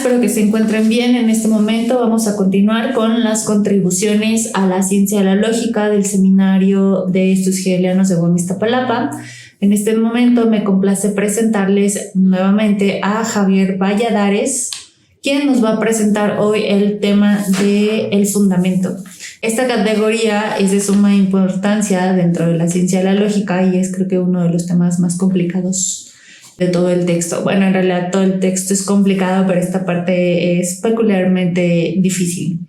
Espero que se encuentren bien en este momento. Vamos a continuar con las contribuciones a la ciencia de la lógica del Seminario de Estudios Hegelianos de UAM Iztapalapa. En este momento me complace presentarles nuevamente a Javier Valladares, quien nos va a presentar hoy el tema del fundamento. Esta categoría es de suma importancia dentro de la ciencia de la lógica y es, creo que, uno de los temas más complicados de todo el texto. Bueno, en realidad todo el texto es complicado, pero esta parte es peculiarmente difícil.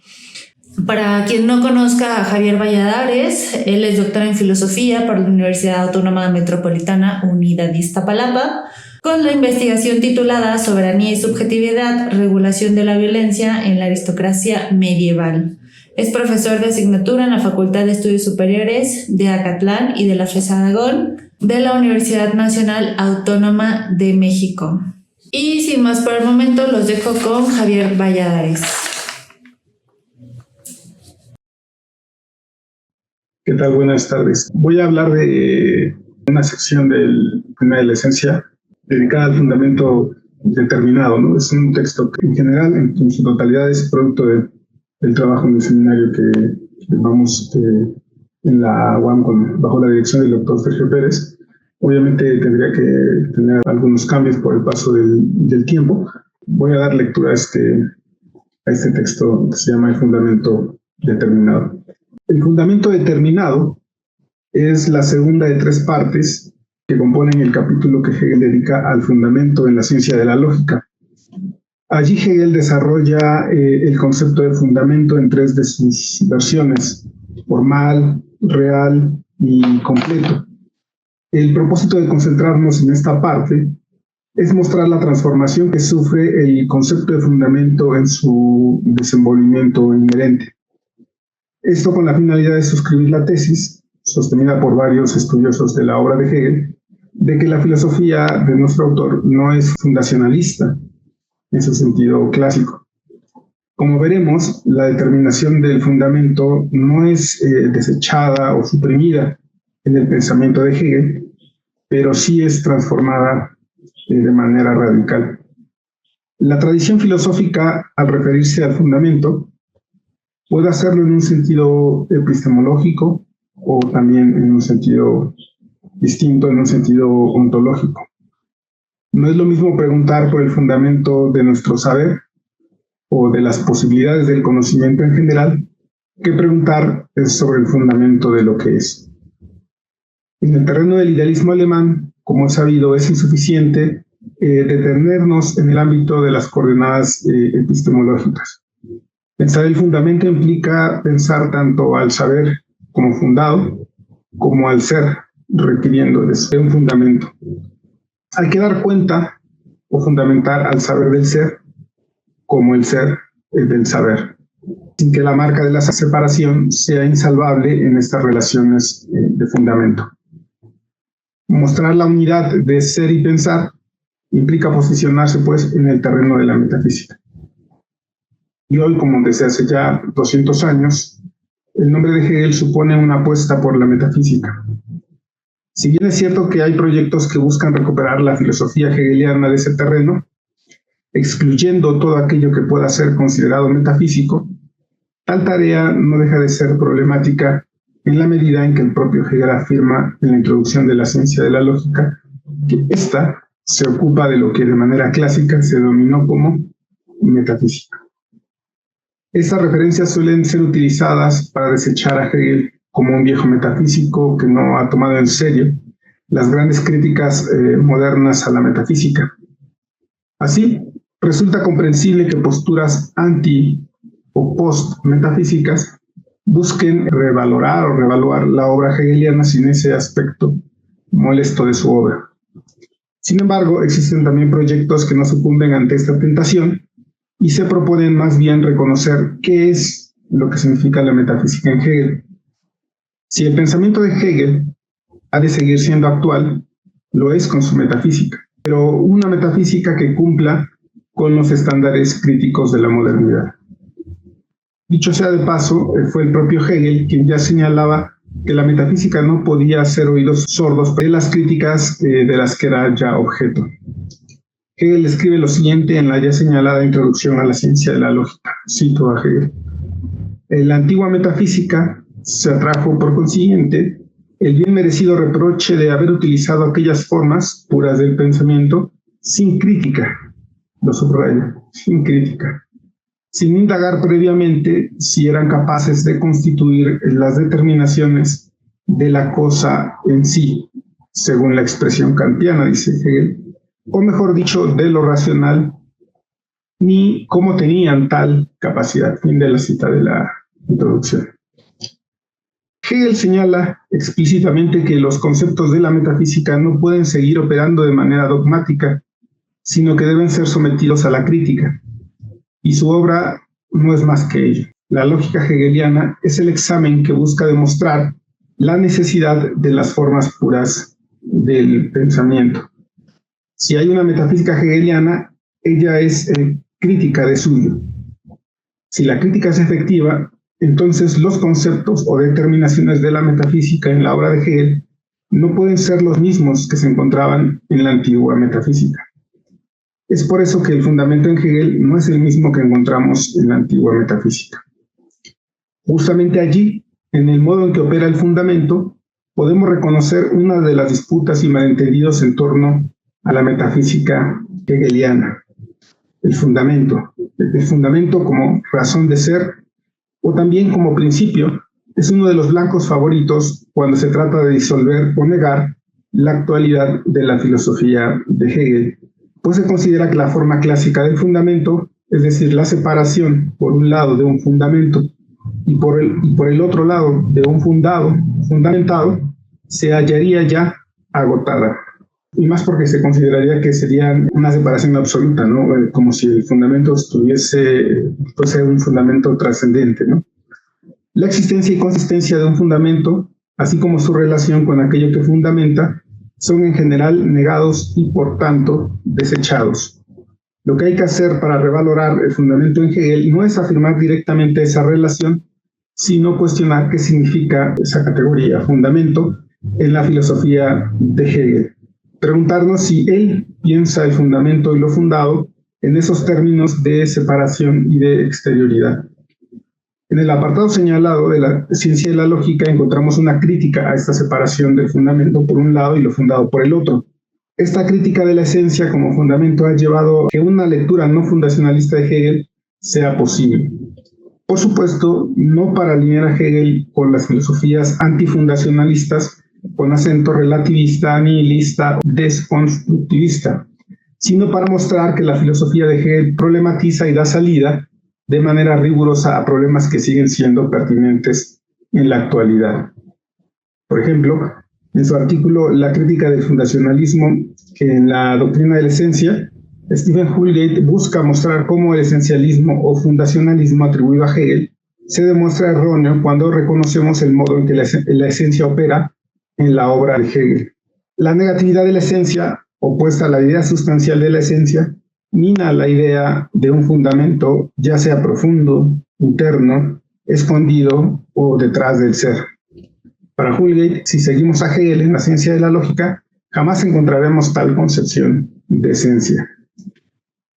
Para quien no conozca a Javier Valladares, él es doctor en filosofía por la Universidad Autónoma Metropolitana Unidad de Iztapalapa, con la investigación titulada Soberanía y subjetividad, regulación de la violencia en la aristocracia medieval. Es profesor de asignatura en la Facultad de Estudios Superiores de Acatlán y de la FES Aragón de la Universidad Nacional Autónoma de México. Y sin más por el momento, los dejo con Javier Valladares. ¿Qué tal? Buenas tardes. Voy a hablar de una sección del tema de la esencia dedicada al fundamento determinado, ¿no? Es un texto que en general, en su totalidad, es producto del trabajo en el seminario que vamos en la UAM bajo la dirección del doctor Sergio Pérez. Obviamente tendría que tener algunos cambios por el paso del tiempo. Voy a dar lectura a este texto que se llama El fundamento determinado. El fundamento determinado es la segunda de tres partes que componen el capítulo que Hegel dedica al fundamento en la ciencia de la lógica. Allí Hegel desarrolla el concepto de fundamento en tres de sus versiones: formal, real y completo. El propósito de concentrarnos en esta parte es mostrar la transformación que sufre el concepto de fundamento en su desenvolvimiento inherente. Esto con la finalidad de suscribir la tesis, sostenida por varios estudiosos de la obra de Hegel, de que la filosofía de nuestro autor no es fundacionalista en su sentido clásico. Como veremos, la determinación del fundamento no es desechada o suprimida en el pensamiento de Hegel, pero sí es transformada de manera radical. La tradición filosófica, al referirse al fundamento, puede hacerlo en un sentido epistemológico o también en un sentido distinto, en un sentido ontológico. No es lo mismo preguntar por el fundamento de nuestro saber o de las posibilidades del conocimiento en general que preguntar sobre el fundamento de lo que es. En el terreno del idealismo alemán, como es sabido, es insuficiente detenernos en el ámbito de las coordenadas epistemológicas. Pensar el fundamento implica pensar tanto al saber como fundado, como al ser requiriendo de un fundamento. Hay que dar cuenta o fundamentar al saber del ser como el ser del saber, sin que la marca de la separación sea insalvable en estas relaciones de fundamento. Mostrar la unidad de ser y pensar implica posicionarse, pues, en el terreno de la metafísica. Y hoy, como desde hace ya 200 años, el nombre de Hegel supone una apuesta por la metafísica. Si bien es cierto que hay proyectos que buscan recuperar la filosofía hegeliana de ese terreno, excluyendo todo aquello que pueda ser considerado metafísico, tal tarea no deja de ser problemática en la medida en que el propio Hegel afirma en la introducción de la ciencia de la lógica que ésta se ocupa de lo que de manera clásica se denominó como metafísica. Estas referencias suelen ser utilizadas para desechar a Hegel como un viejo metafísico que no ha tomado en serio las grandes críticas modernas a la metafísica. Así, resulta comprensible que posturas anti o post-metafísicas busquen revalorar o revaluar la obra hegeliana sin ese aspecto molesto de su obra. Sin embargo, existen también proyectos que no sucumben ante esta tentación y se proponen más bien reconocer qué es lo que significa la metafísica en Hegel. Si el pensamiento de Hegel ha de seguir siendo actual, lo es con su metafísica, pero una metafísica que cumpla con los estándares críticos de la modernidad. Dicho sea de paso, fue el propio Hegel quien ya señalaba que la metafísica no podía hacer oídos sordos de las críticas de las que era ya objeto. Hegel escribe lo siguiente en la ya señalada Introducción a la ciencia de la lógica. Cito a Hegel. En la antigua metafísica se atrajo, por consiguiente, el bien merecido reproche de haber utilizado aquellas formas puras del pensamiento sin crítica, lo subrayo, sin crítica, sin indagar previamente si eran capaces de constituir las determinaciones de la cosa en sí, según la expresión kantiana, dice Hegel, o mejor dicho, de lo racional, ni cómo tenían tal capacidad. Fin de la cita de la introducción. Hegel señala explícitamente que los conceptos de la metafísica no pueden seguir operando de manera dogmática, sino que deben ser sometidos a la crítica. Y su obra no es más que ello. La lógica hegeliana es el examen que busca demostrar la necesidad de las formas puras del pensamiento. Si hay una metafísica hegeliana, ella es crítica de suyo. Si la crítica es efectiva, entonces los conceptos o determinaciones de la metafísica en la obra de Hegel no pueden ser los mismos que se encontraban en la antigua metafísica. Es por eso que el fundamento en Hegel no es el mismo que encontramos en la antigua metafísica. Justamente allí, en el modo en que opera el fundamento, podemos reconocer una de las disputas y malentendidos en torno a la metafísica hegeliana. El fundamento como razón de ser o también como principio es uno de los blancos favoritos cuando se trata de disolver o negar la actualidad de la filosofía de Hegel, pues se considera que la forma clásica del fundamento, es decir, la separación por un lado de un fundamento y por el otro lado de un fundamentado, se hallaría ya agotada. Y más porque se consideraría que sería una separación absoluta, ¿no? Como si el fundamento fuese un fundamento trascendente, ¿no? La existencia y consistencia de un fundamento, así como su relación con aquello que fundamenta, son en general negados y por tanto desechados. Lo que hay que hacer para revalorar el fundamento en Hegel no es afirmar directamente esa relación, sino cuestionar qué significa esa categoría, fundamento, en la filosofía de Hegel. Preguntarnos si él piensa el fundamento y lo fundado en esos términos de separación y de exterioridad. En el apartado señalado de la ciencia de la lógica encontramos una crítica a esta separación del fundamento por un lado y lo fundado por el otro. Esta crítica de la esencia como fundamento ha llevado a que una lectura no fundacionalista de Hegel sea posible. Por supuesto, no para alinear a Hegel con las filosofías antifundacionalistas con acento relativista, nihilista, desconstructivista, sino para mostrar que la filosofía de Hegel problematiza y da salida de manera rigurosa a problemas que siguen siendo pertinentes en la actualidad. Por ejemplo, en su artículo La crítica del fundacionalismo, que en la doctrina de la esencia, Stephen Houlgate busca mostrar cómo el esencialismo o fundacionalismo atribuido a Hegel se demuestra erróneo cuando reconocemos el modo en que la esencia opera en la obra de Hegel. La negatividad de la esencia, opuesta a la idea sustancial de la esencia, mina la idea de un fundamento, ya sea profundo, interno, escondido o detrás del ser. Para Houlgate, si seguimos a Hegel en la ciencia de la lógica, jamás encontraremos tal concepción de esencia.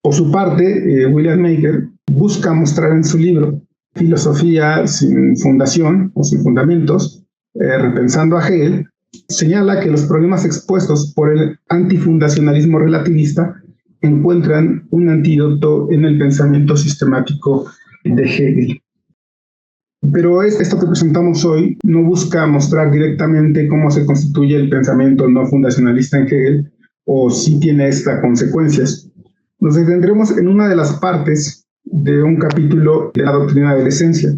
Por su parte, William Maker busca mostrar en su libro Filosofía sin fundación o sin fundamentos, repensando a Hegel, señala que los problemas expuestos por el antifundacionalismo relativista encuentran un antídoto en el pensamiento sistemático de Hegel. Pero esto que presentamos hoy no busca mostrar directamente cómo se constituye el pensamiento no fundacionalista en Hegel o si tiene estas consecuencias. Nos detendremos en una de las partes de un capítulo de la doctrina de la esencia,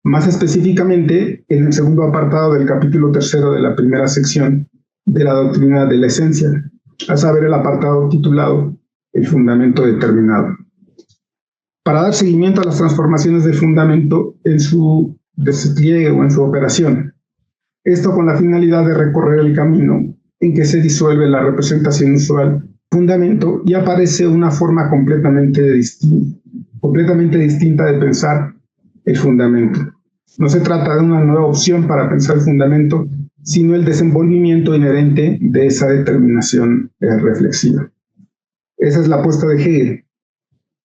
más específicamente en el segundo apartado del capítulo 3 de la primera sección de la doctrina de la esencia, a saber el apartado titulado El fundamento determinado. Para dar seguimiento a las transformaciones del fundamento en su despliegue o en su operación. Esto con la finalidad de recorrer el camino en que se disuelve la representación usual fundamento y aparece una forma completamente distinta de pensar el fundamento. No se trata de una nueva opción para pensar el fundamento, sino el desenvolvimiento inherente de esa determinación reflexiva. Esa es la apuesta de Hegel.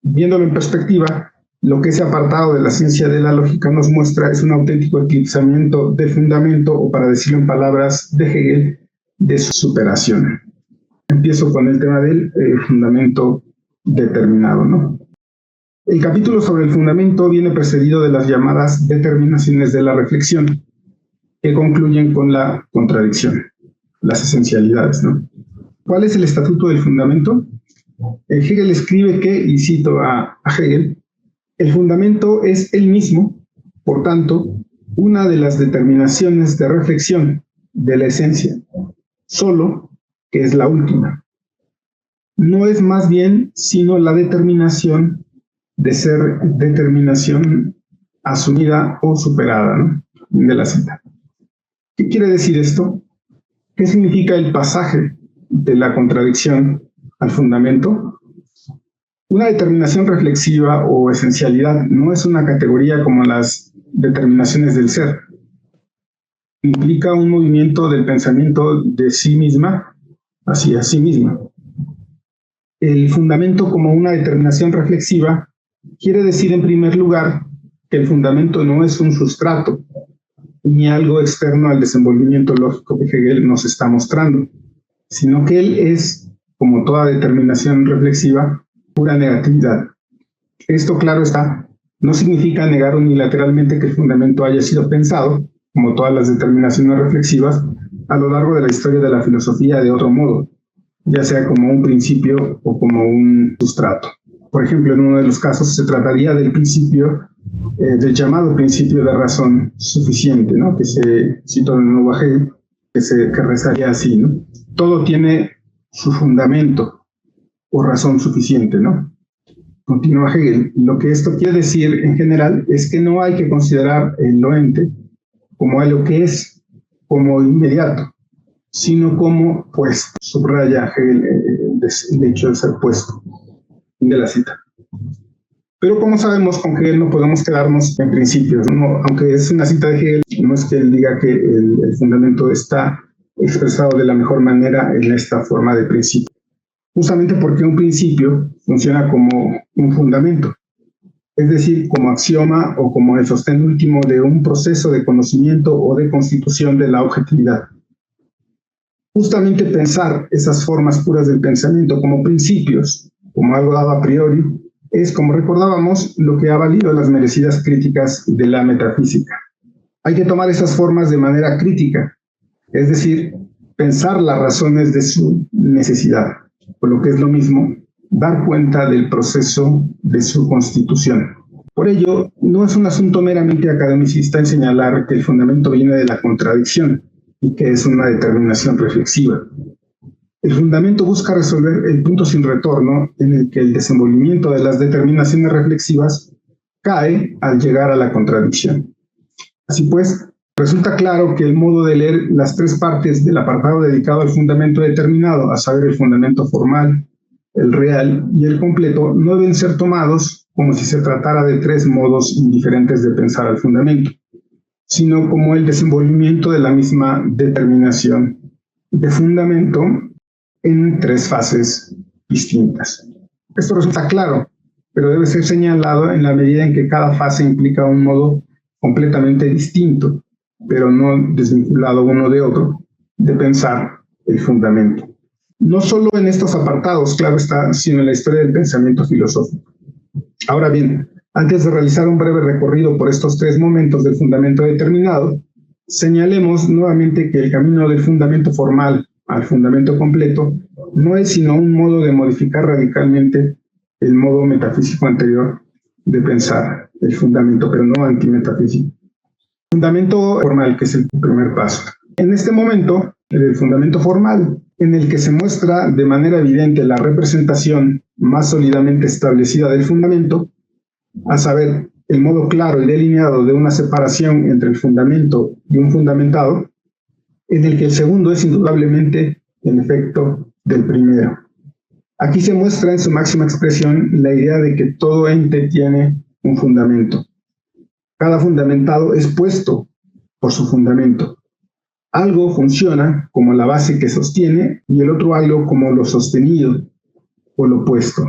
Viéndolo en perspectiva, lo que ese apartado de la ciencia de la lógica nos muestra es un auténtico eclipsamiento del fundamento, o para decirlo en palabras de Hegel, de su superación. Empiezo con el tema del fundamento determinado, ¿no? El capítulo sobre el fundamento viene precedido de las llamadas determinaciones de la reflexión, que concluyen con la contradicción, las esencialidades, ¿no? ¿Cuál es el estatuto del fundamento? Hegel escribe que, y cito a Hegel, el fundamento es el mismo, por tanto, una de las determinaciones de reflexión de la esencia, solo que es la última. No es más bien sino la determinación de ser determinación asumida o superada, ¿no? De la cita. ¿Qué quiere decir esto? ¿Qué significa el pasaje de la contradicción al fundamento? Una determinación reflexiva o esencialidad no es una categoría como las determinaciones del ser. Implica un movimiento del pensamiento de sí misma hacia sí misma. El fundamento como una determinación reflexiva quiere decir en primer lugar que el fundamento no es un sustrato ni algo externo al desenvolvimiento lógico que Hegel nos está mostrando, sino que él es, como toda determinación reflexiva, pura negatividad. Esto, claro está, no significa negar unilateralmente que el fundamento haya sido pensado, como todas las determinaciones reflexivas, a lo largo de la historia de la filosofía de otro modo, ya sea como un principio o como un sustrato. Por ejemplo, en uno de los casos se trataría del principio, del llamado principio de razón suficiente, ¿no? Que se citó en el nuevo Hegel, que rezaría así, ¿no? Todo tiene su fundamento o razón suficiente, ¿no? Continúa Hegel. Lo que esto quiere decir en general es que no hay que considerar el ente como algo que es, como inmediato, sino como puesto. Subraya Hegel el hecho de ser puesto. De la cita. Pero como sabemos, con Hegel no podemos quedarnos en principios, ¿no? Aunque es una cita de Hegel, no es que él diga que el fundamento está expresado de la mejor manera en esta forma de principio. Justamente porque un principio funciona como un fundamento, es decir, como axioma o como el sostén último de un proceso de conocimiento o de constitución de la objetividad. Justamente pensar esas formas puras del pensamiento como principios, como algo dado a priori, es, como recordábamos, lo que ha valido las merecidas críticas de la metafísica. Hay que tomar esas formas de manera crítica, es decir, pensar las razones de su necesidad, o lo que es lo mismo, dar cuenta del proceso de su constitución. Por ello, no es un asunto meramente academicista en señalar que el fundamento viene de la contradicción y que es una determinación reflexiva. El fundamento busca resolver el punto sin retorno en el que el desenvolvimiento de las determinaciones reflexivas cae al llegar a la contradicción. Así pues, resulta claro que el modo de leer las tres partes del apartado dedicado al fundamento determinado, a saber, el fundamento formal, el real y el completo, no deben ser tomados como si se tratara de tres modos indiferentes de pensar al fundamento, sino como el desenvolvimiento de la misma determinación de fundamento en tres fases distintas. Esto resulta claro, pero debe ser señalado en la medida en que cada fase implica un modo completamente distinto, pero no desvinculado uno de otro, de pensar el fundamento. No solo en estos apartados, claro está, sino en la historia del pensamiento filosófico. Ahora bien, antes de realizar un breve recorrido por estos tres momentos del fundamento determinado, señalemos nuevamente que el camino del fundamento formal al fundamento completo no es sino un modo de modificar radicalmente el modo metafísico anterior de pensar el fundamento, pero no antimetafísico. Fundamento formal, que es el primer paso. En este momento, el fundamento formal, en el que se muestra de manera evidente la representación más sólidamente establecida del fundamento, a saber, el modo claro y delineado de una separación entre el fundamento y un fundamentado, en el que el segundo es indudablemente el efecto del primero. Aquí se muestra en su máxima expresión la idea de que todo ente tiene un fundamento. Cada fundamentado es puesto por su fundamento. Algo funciona como la base que sostiene y el otro algo como lo sostenido. o lo opuesto.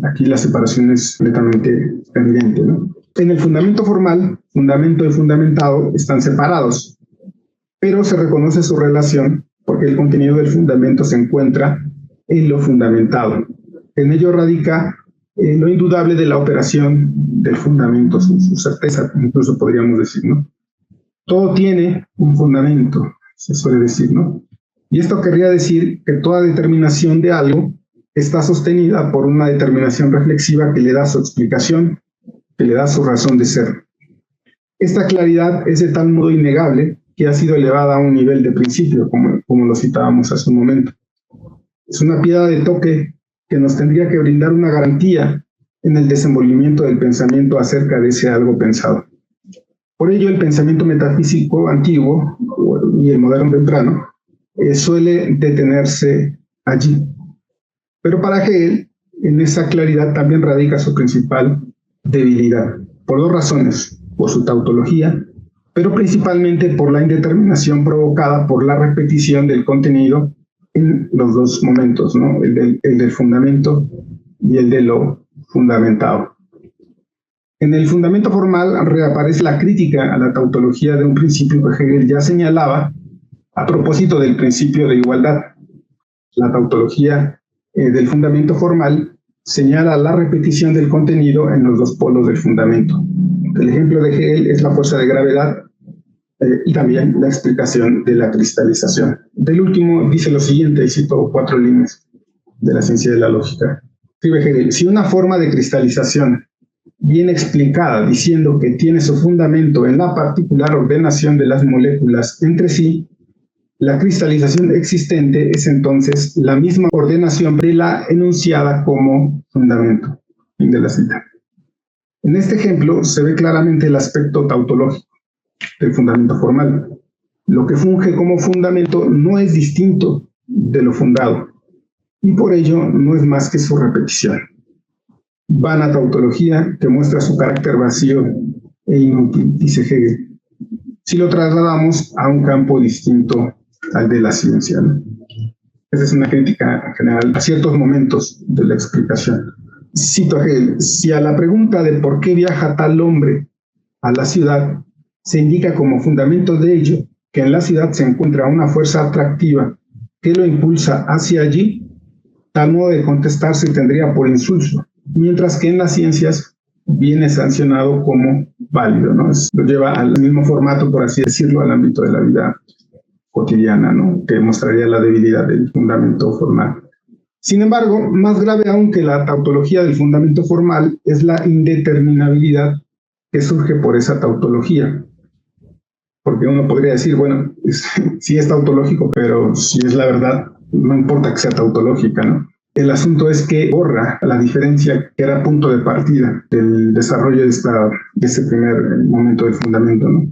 Aquí la separación es completamente evidente, ¿no? En el fundamento formal, fundamento y fundamentado están separados, pero se reconoce su relación porque el contenido del fundamento se encuentra en lo fundamentado. En ello radica lo indudable de la operación del fundamento, su certeza, incluso podríamos decir, ¿no? Todo tiene un fundamento, se suele decir, ¿no? Y esto querría decir que toda determinación de algo está sostenida por una determinación reflexiva que le da su explicación, que le da su razón de ser. Esta claridad es de tal modo innegable que ha sido elevada a un nivel de principio, como lo citábamos hace un momento. Es una piedra de toque que nos tendría que brindar una garantía en el desenvolvimiento del pensamiento acerca de ese algo pensado. Por ello, el pensamiento metafísico antiguo y el moderno temprano suele detenerse allí. Pero para Hegel, en esa claridad también radica su principal debilidad, por dos razones: por su tautología, pero principalmente por la indeterminación provocada por la repetición del contenido en los dos momentos, ¿no? El del fundamento y el de lo fundamentado. En el fundamento formal reaparece la crítica a la tautología de un principio que Hegel ya señalaba a propósito del principio de igualdad. La tautología del fundamento formal señala la repetición del contenido en los dos polos del fundamento. El ejemplo de Hegel es la fuerza de gravedad y también la explicación de la cristalización. Del último dice lo siguiente, y cito 4 líneas de la ciencia de la lógica. Escribe Hegel: si una forma de cristalización bien explicada, diciendo que tiene su fundamento en la particular ordenación de las moléculas entre sí, la cristalización existente es entonces la misma ordenación de la enunciada como fundamento. Fin de la cita. En este ejemplo se ve claramente el aspecto tautológico del fundamento formal. Lo que funge como fundamento no es distinto de lo fundado, y por ello no es más que su repetición. Vana tautología que muestra su carácter vacío e inútil, dice Hegel, si lo trasladamos a un campo distinto al de la ciencia, ¿no? Esa es una crítica en general a ciertos momentos de la explicación. Cito a Hegel: si a la pregunta de por qué viaja tal hombre a la ciudad se indica como fundamento de ello que en la ciudad se encuentra una fuerza atractiva que lo impulsa hacia allí, tal modo de contestar se tendría por insulso, mientras que en las ciencias viene sancionado como válido, ¿no? Lo lleva al mismo formato, por así decirlo, al ámbito de la vida cotidiana, ¿no? Que mostraría la debilidad del fundamento formal. Sin embargo, más grave aún que la tautología del fundamento formal es la indeterminabilidad que surge por esa tautología. Porque uno podría decir, bueno, sí es tautológico, pero si es la verdad, no importa que sea tautológica, ¿no? El asunto es que borra la diferencia que era punto de partida del desarrollo de este primer momento del fundamento, ¿no?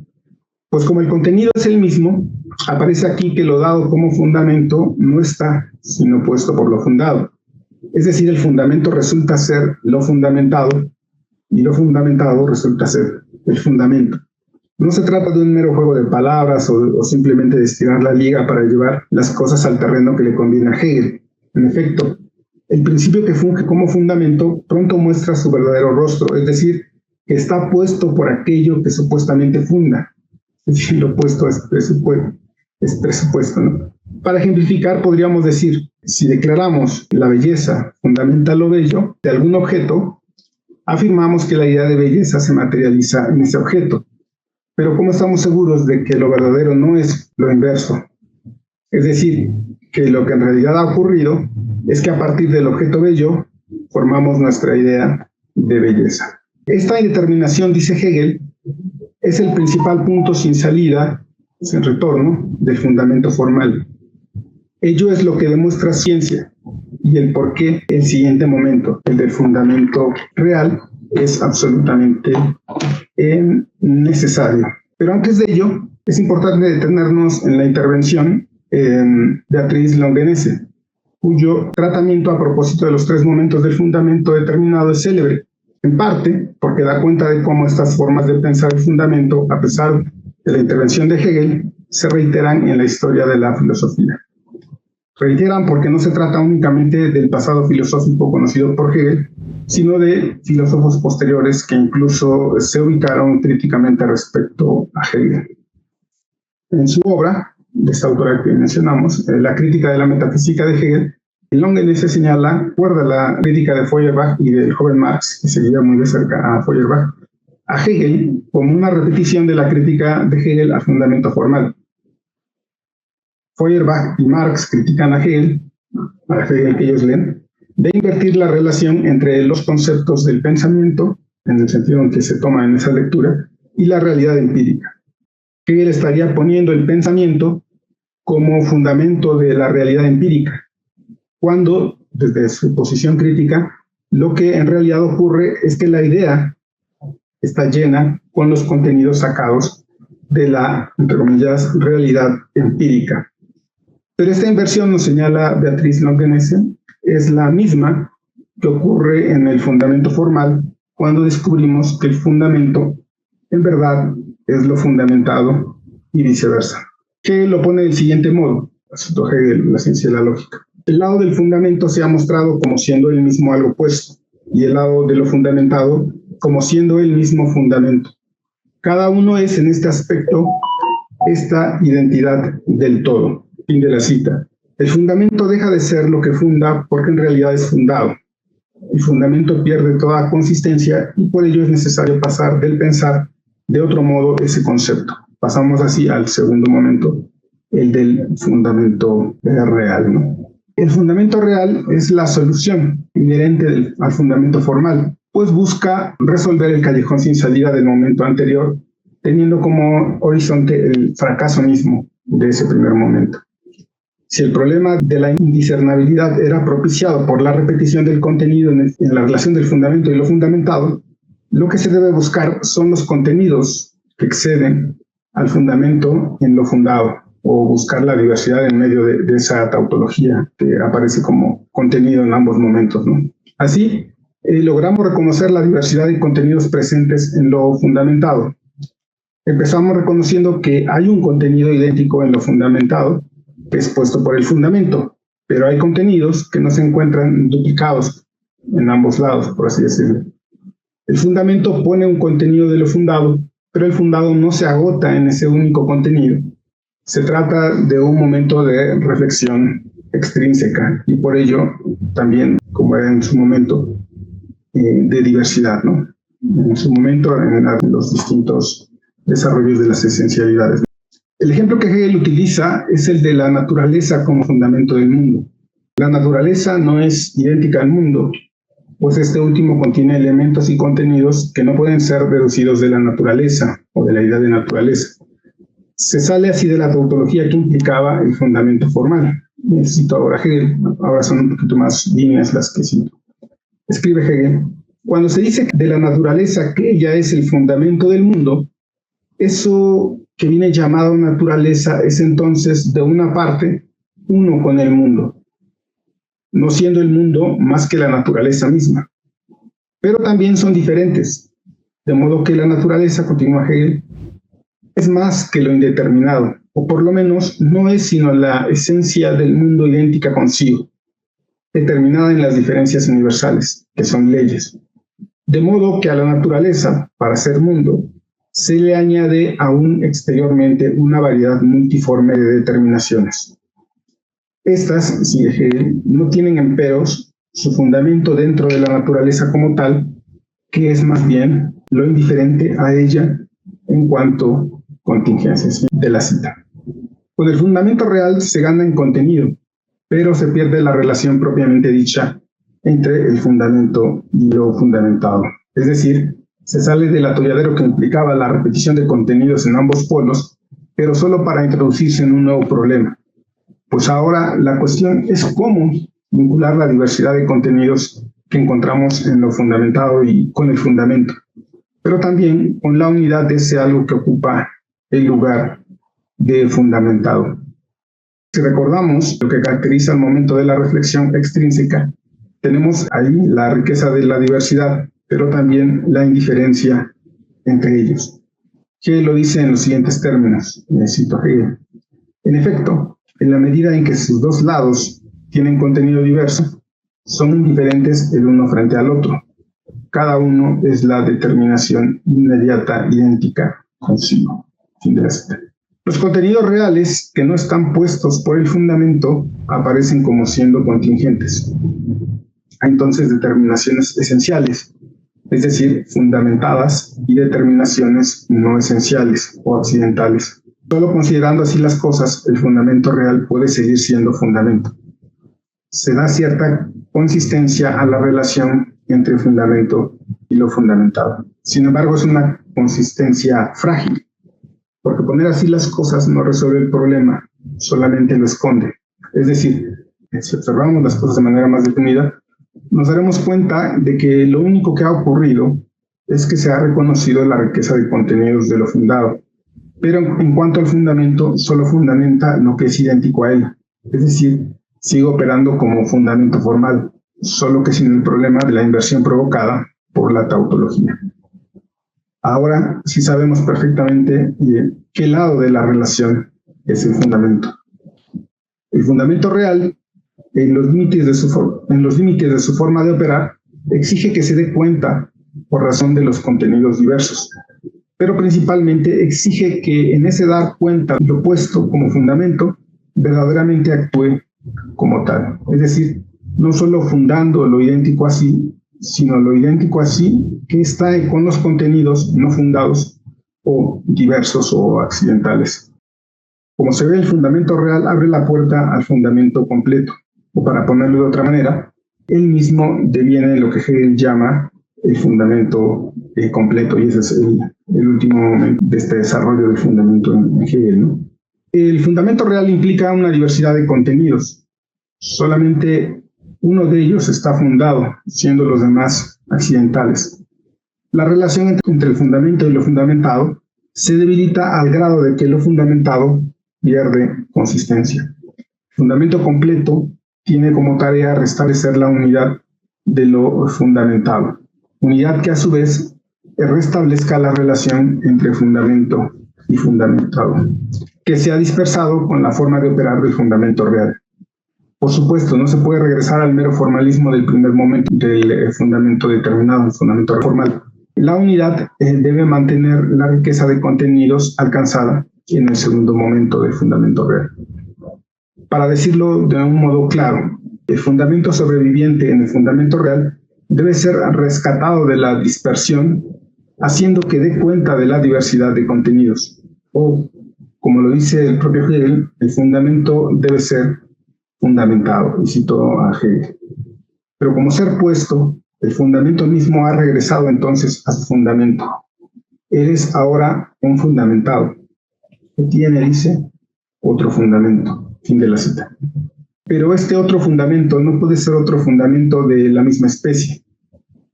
Pues como el contenido es el mismo, aparece aquí que lo dado como fundamento no está sino puesto por lo fundado. Es decir, el fundamento resulta ser lo fundamentado y lo fundamentado resulta ser el fundamento. No se trata de un mero juego de palabras o simplemente de estirar la liga para llevar las cosas al terreno que le conviene a Hegel. En efecto, el principio que funge como fundamento pronto muestra su verdadero rostro, es decir, que está puesto por aquello que supuestamente funda. Es decir, lo opuesto es presupuesto, ¿no? Para ejemplificar, podríamos decir, si declaramos la belleza fundamental lo bello de algún objeto, afirmamos que la idea de belleza se materializa en ese objeto. Pero ¿cómo estamos seguros de que lo verdadero no es lo inverso? Es decir, que lo que en realidad ha ocurrido es que a partir del objeto bello formamos nuestra idea de belleza. Esta indeterminación, dice Hegel, es el principal punto sin salida, sin retorno, del fundamento formal. Ello es lo que demuestra ciencia y el por qué el siguiente momento, el del fundamento real, es absolutamente necesario. Pero antes de ello, es importante detenernos en la intervención de Beatriz Longenesse, cuyo tratamiento a propósito de los 3 momentos del fundamento determinado es célebre, en parte porque da cuenta de cómo estas formas de pensar el fundamento, a pesar de la intervención de Hegel, se reiteran en la historia de la filosofía. Reiteran porque no se trata únicamente del pasado filosófico conocido por Hegel, sino de filósofos posteriores que incluso se ubicaron críticamente respecto a Hegel. En su obra, de esta autora que mencionamos, La crítica de la metafísica de Hegel, Longuenesse señala, guarda la crítica de Feuerbach y del joven Marx, que seguía muy de cerca a Feuerbach, a Hegel como una repetición de la crítica de Hegel al fundamento formal. Feuerbach y Marx critican a Hegel que ellos leen, de invertir la relación entre los conceptos del pensamiento, en el sentido en que se toma en esa lectura, y la realidad empírica. Hegel estaría poniendo el pensamiento como fundamento de la realidad empírica, cuando, desde su posición crítica, lo que en realidad ocurre es que la idea está llena con los contenidos sacados de la, entre comillas, realidad empírica. Pero esta inversión, nos señala Beatriz Longuenesse, es la misma que ocurre en el fundamento formal cuando descubrimos que el fundamento en verdad es lo fundamentado y viceversa. Hegel lo pone del siguiente modo, asunto Hegel, la ciencia de la lógica. El lado del fundamento se ha mostrado como siendo el mismo al opuesto y el lado de lo fundamentado como siendo el mismo fundamento. Cada uno es en este aspecto esta identidad del todo. Fin de la cita. El fundamento deja de ser lo que funda porque en realidad es fundado. El fundamento pierde toda consistencia y por ello es necesario pasar del pensar de otro modo ese concepto. Pasamos así al segundo momento, el del fundamento real, ¿no? El fundamento real es la solución inherente al fundamento formal, pues busca resolver el callejón sin salida del momento anterior, teniendo como horizonte el fracaso mismo de ese primer momento. Si el problema de la indiscernabilidad era propiciado por la repetición del contenido en la relación del fundamento y lo fundamentado, lo que se debe buscar son los contenidos que exceden al fundamento en lo fundado, o buscar la diversidad en medio de esa tautología que aparece como contenido en ambos momentos, ¿no? Así, logramos reconocer la diversidad de contenidos presentes en lo fundamentado. Empezamos reconociendo que hay un contenido idéntico en lo fundamentado, que es puesto por el fundamento, pero hay contenidos que no se encuentran duplicados en ambos lados, por así decirlo. El fundamento pone un contenido de lo fundado, pero el fundado no se agota en ese único contenido. Se trata de un momento de reflexión extrínseca y por ello también, como era en su momento, de diversidad, ¿no? En su momento, en los distintos desarrollos de las esencialidades. El ejemplo que Hegel utiliza es el de la naturaleza como fundamento del mundo. La naturaleza no es idéntica al mundo, pues este último contiene elementos y contenidos que no pueden ser deducidos de la naturaleza o de la idea de naturaleza. Se sale así de la tautología que implicaba el fundamento formal. Cito ahora Hegel, ahora son un poquito más líneas las que cito. Escribe Hegel: cuando se dice de la naturaleza que ella es el fundamento del mundo, eso que viene llamado naturaleza es entonces, de una parte, uno con el mundo, no siendo el mundo más que la naturaleza misma. Pero también son diferentes, de modo que la naturaleza, continúa Hegel, es más que lo indeterminado, o por lo menos no es sino la esencia del mundo idéntica consigo, determinada en las diferencias universales, que son leyes. De modo que a la naturaleza, para ser mundo, se le añade aún exteriormente una variedad multiforme de determinaciones. Estas, sigue Hegel, no tienen emperos su fundamento dentro de la naturaleza como tal, que es más bien lo indiferente a ella en cuanto contingencias de la cita. Con el fundamento real se gana en contenido, pero se pierde la relación propiamente dicha entre el fundamento y lo fundamentado. Es decir, se sale del atolladero que implicaba la repetición de contenidos en ambos polos, pero solo para introducirse en un nuevo problema. Pues ahora la cuestión es cómo vincular la diversidad de contenidos que encontramos en lo fundamentado y con el fundamento, pero también con la unidad de ese algo que ocupa el lugar de fundamentado. Si recordamos lo que caracteriza el momento de la reflexión extrínseca, tenemos ahí la riqueza de la diversidad, pero también la indiferencia entre ellos. Hegel lo dice en los siguientes términos, cito Hegel: en efecto, En la medida en que sus dos lados tienen contenido diverso, son indiferentes el uno frente al otro. Cada uno es la determinación inmediata, idéntica consigo. Fin de la cita. Los contenidos reales que no están puestos por el fundamento aparecen como siendo contingentes. Hay entonces determinaciones esenciales, es decir, fundamentadas, y determinaciones no esenciales o accidentales. Solo considerando así las cosas, el fundamento real puede seguir siendo fundamento. Se da cierta consistencia a la relación entre el fundamento y lo fundamentado. Sin embargo, es una consistencia frágil, porque poner así las cosas no resuelve el problema, solamente lo esconde. Es decir, si observamos las cosas de manera más detenida, nos daremos cuenta de que lo único que ha ocurrido es que se ha reconocido la riqueza de contenidos de lo fundado, pero en cuanto al fundamento, solo fundamenta lo que es idéntico a él, es decir, sigue operando como fundamento formal, solo que sin el problema de la inversión provocada por la tautología. Ahora sí sabemos perfectamente qué lado de la relación es el fundamento. El fundamento real, en los límites de su forma de operar, exige que se dé cuenta por razón de los contenidos diversos, pero principalmente exige que en ese dar cuenta lo puesto como fundamento verdaderamente actúe como tal. Es decir, no solo fundando lo idéntico así, sino lo idéntico así que está con los contenidos no fundados o diversos o accidentales. Como se ve, el fundamento real abre la puerta al fundamento completo, o para ponerlo de otra manera, él mismo deviene lo que Hegel llama el fundamento completo, y ese es el último momento de este desarrollo del fundamento en Hegel, ¿no? El fundamento real implica una diversidad de contenidos. Solamente uno de ellos está fundado, siendo los demás accidentales. La relación entre el fundamento y lo fundamentado se debilita al grado de que lo fundamentado pierde consistencia. El fundamento completo tiene como tarea restablecer la unidad de lo fundamentado, unidad que a su vez restablezca la relación entre fundamento y fundamentado, que se ha dispersado con la forma de operar del fundamento real. Por supuesto, no se puede regresar al mero formalismo del primer momento del fundamento determinado, el fundamento formal. La unidad debe mantener la riqueza de contenidos alcanzada en el segundo momento del fundamento real. Para decirlo de un modo claro, el fundamento sobreviviente en el fundamento real debe ser rescatado de la dispersión, haciendo que dé cuenta de la diversidad de contenidos. O, como lo dice el propio Hegel, el fundamento debe ser fundamentado, y cito a Hegel. Pero como ser puesto, el fundamento mismo ha regresado entonces a su fundamento. Eres ahora un fundamentado. ¿Qué tiene? Dice, otro fundamento. Fin de la cita. Pero este otro fundamento no puede ser otro fundamento de la misma especie.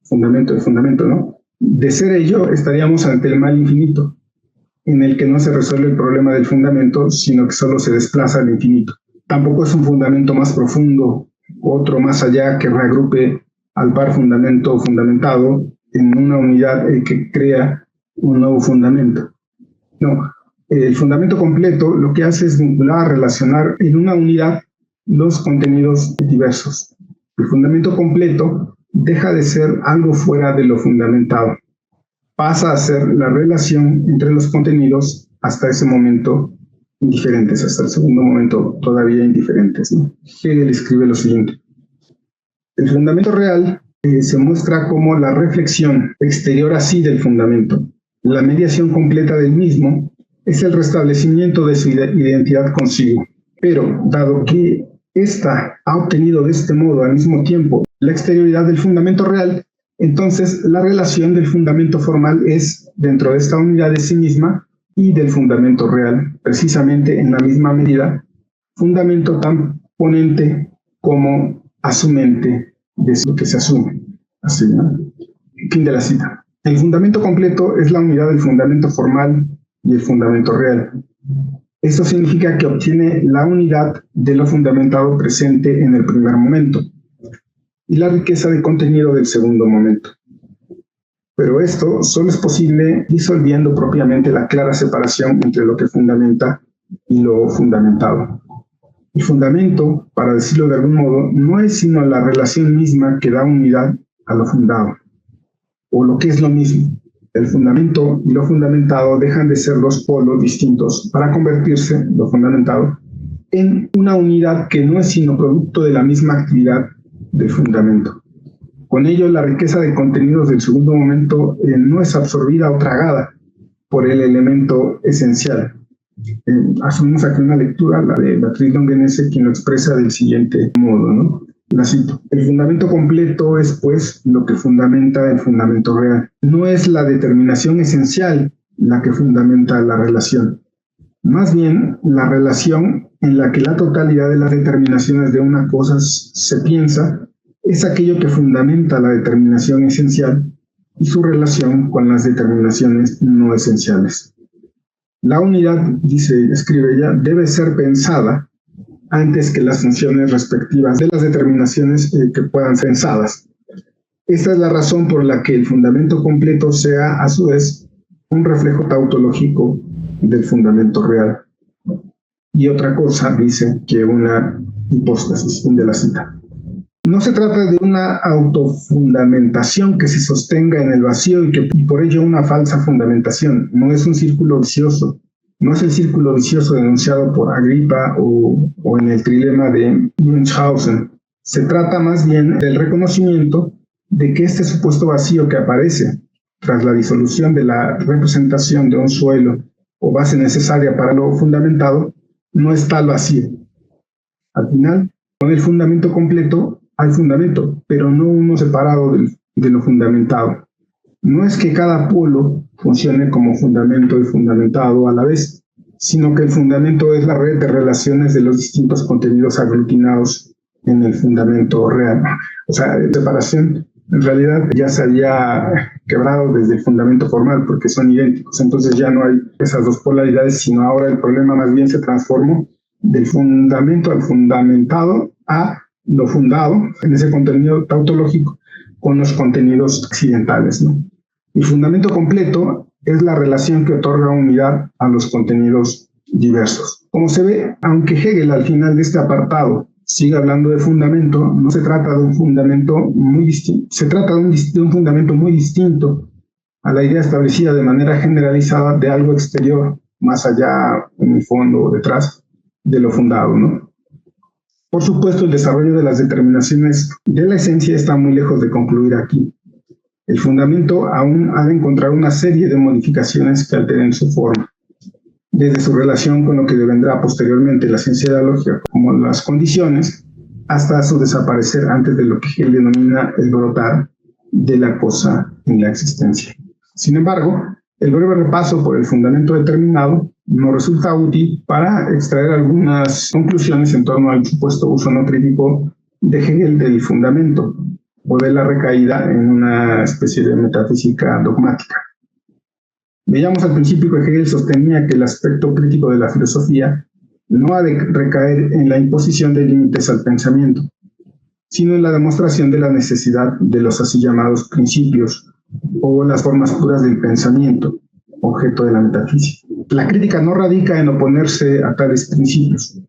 Fundamento de fundamento, ¿no? De ser ello, estaríamos ante el mal infinito, en el que no se resuelve el problema del fundamento, sino que solo se desplaza al infinito. Tampoco es un fundamento más profundo, otro más allá que reagrupe al par fundamento fundamentado en una unidad que crea un nuevo fundamento. No, el fundamento completo lo que hace es vincular, relacionar en una unidad los contenidos diversos. El fundamento completo deja de ser algo fuera de lo fundamentado. Pasa a ser la relación entre los contenidos hasta ese momento indiferentes, hasta el segundo momento todavía indiferentes, ¿no? Hegel escribe lo siguiente. El fundamento real se muestra como la reflexión exterior así del fundamento. La mediación completa del mismo es el restablecimiento de su identidad consigo. Pero, dado que ésta ha obtenido de este modo al mismo tiempo la exterioridad del fundamento real, entonces la relación del fundamento formal es, dentro de esta unidad de sí misma, y del fundamento real, precisamente en la misma medida, fundamento tan ponente como asumente de lo que se asume. Así, ¿no? Fin de la cita. El fundamento completo es la unidad del fundamento formal y el fundamento real. Esto significa que obtiene la unidad de lo fundamentado presente en el primer momento y la riqueza de contenido del segundo momento. Pero esto solo es posible disolviendo propiamente la clara separación entre lo que fundamenta y lo fundamentado. El fundamento, para decirlo de algún modo, no es sino la relación misma que da unidad a lo fundado, o lo que es lo mismo. El fundamento y lo fundamentado dejan de ser dos polos distintos para convertirse, lo fundamentado, en una unidad que no es sino producto de la misma actividad del fundamento. Con ello, la riqueza de contenidos del segundo momento no es absorbida o tragada por el elemento esencial. Asumimos aquí una lectura, la de Beatriz Longuenese, quien lo expresa del siguiente modo, ¿no? La cito: el fundamento completo es, pues, lo que fundamenta el fundamento real. No es la determinación esencial la que fundamenta la relación. Más bien, la relación en la que la totalidad de las determinaciones de una cosa se piensa es aquello que fundamenta la determinación esencial y su relación con las determinaciones no esenciales. La unidad, escribe ella, debe ser pensada antes que las funciones respectivas de las determinaciones que puedan ser pensadas. Esta es la razón por la que el fundamento completo sea, a su vez, un reflejo tautológico del fundamento real. Y otra cosa, dice, que una hipóstasis, fin de la cita. No se trata de una autofundamentación que se sostenga en el vacío y por ello una falsa fundamentación. No es un círculo vicioso. No es el círculo vicioso denunciado por Agripa o en el trilema de Münchhausen. Se trata más bien del reconocimiento de que este supuesto vacío que aparece tras la disolución de la representación de un suelo o base necesaria para lo fundamentado no es tal vacío. Al final, con el fundamento completo hay fundamento, pero no uno separado de lo fundamentado. No es que cada polo funcione como fundamento y fundamentado a la vez, sino que el fundamento es la red de relaciones de los distintos contenidos aglutinados en el fundamento real. O sea, la separación en realidad ya se había quebrado desde el fundamento formal porque son idénticos. Entonces ya no hay esas dos polaridades, sino ahora el problema más bien se transformó del fundamento al fundamentado a lo fundado en ese contenido tautológico con los contenidos accidentales, ¿no? El fundamento completo es la relación que otorga unidad a los contenidos diversos. Como se ve, aunque Hegel al final de este apartado sigue hablando de fundamento, no se trata de un fundamento muy distinto, se trata de un fundamento muy distinto a la idea establecida de manera generalizada de algo exterior, más allá, en el fondo o detrás de lo fundado, ¿no? Por supuesto, el desarrollo de las determinaciones de la esencia está muy lejos de concluir aquí. El fundamento aún ha de encontrar una serie de modificaciones que alteren su forma, desde su relación con lo que devendrá posteriormente la ciencia de la lógica, como las condiciones, hasta su desaparecer antes de lo que Hegel denomina el brotar de la cosa en la existencia. Sin embargo, el breve repaso por el fundamento determinado nos resulta útil para extraer algunas conclusiones en torno al supuesto uso no crítico de Hegel del fundamento o de la recaída en una especie de metafísica dogmática. Veíamos al principio que Hegel sostenía que el aspecto crítico de la filosofía no ha de recaer en la imposición de límites al pensamiento, sino en la demostración de la necesidad de los así llamados principios o las formas puras del pensamiento, objeto de la metafísica. La crítica no radica en oponerse a tales principios,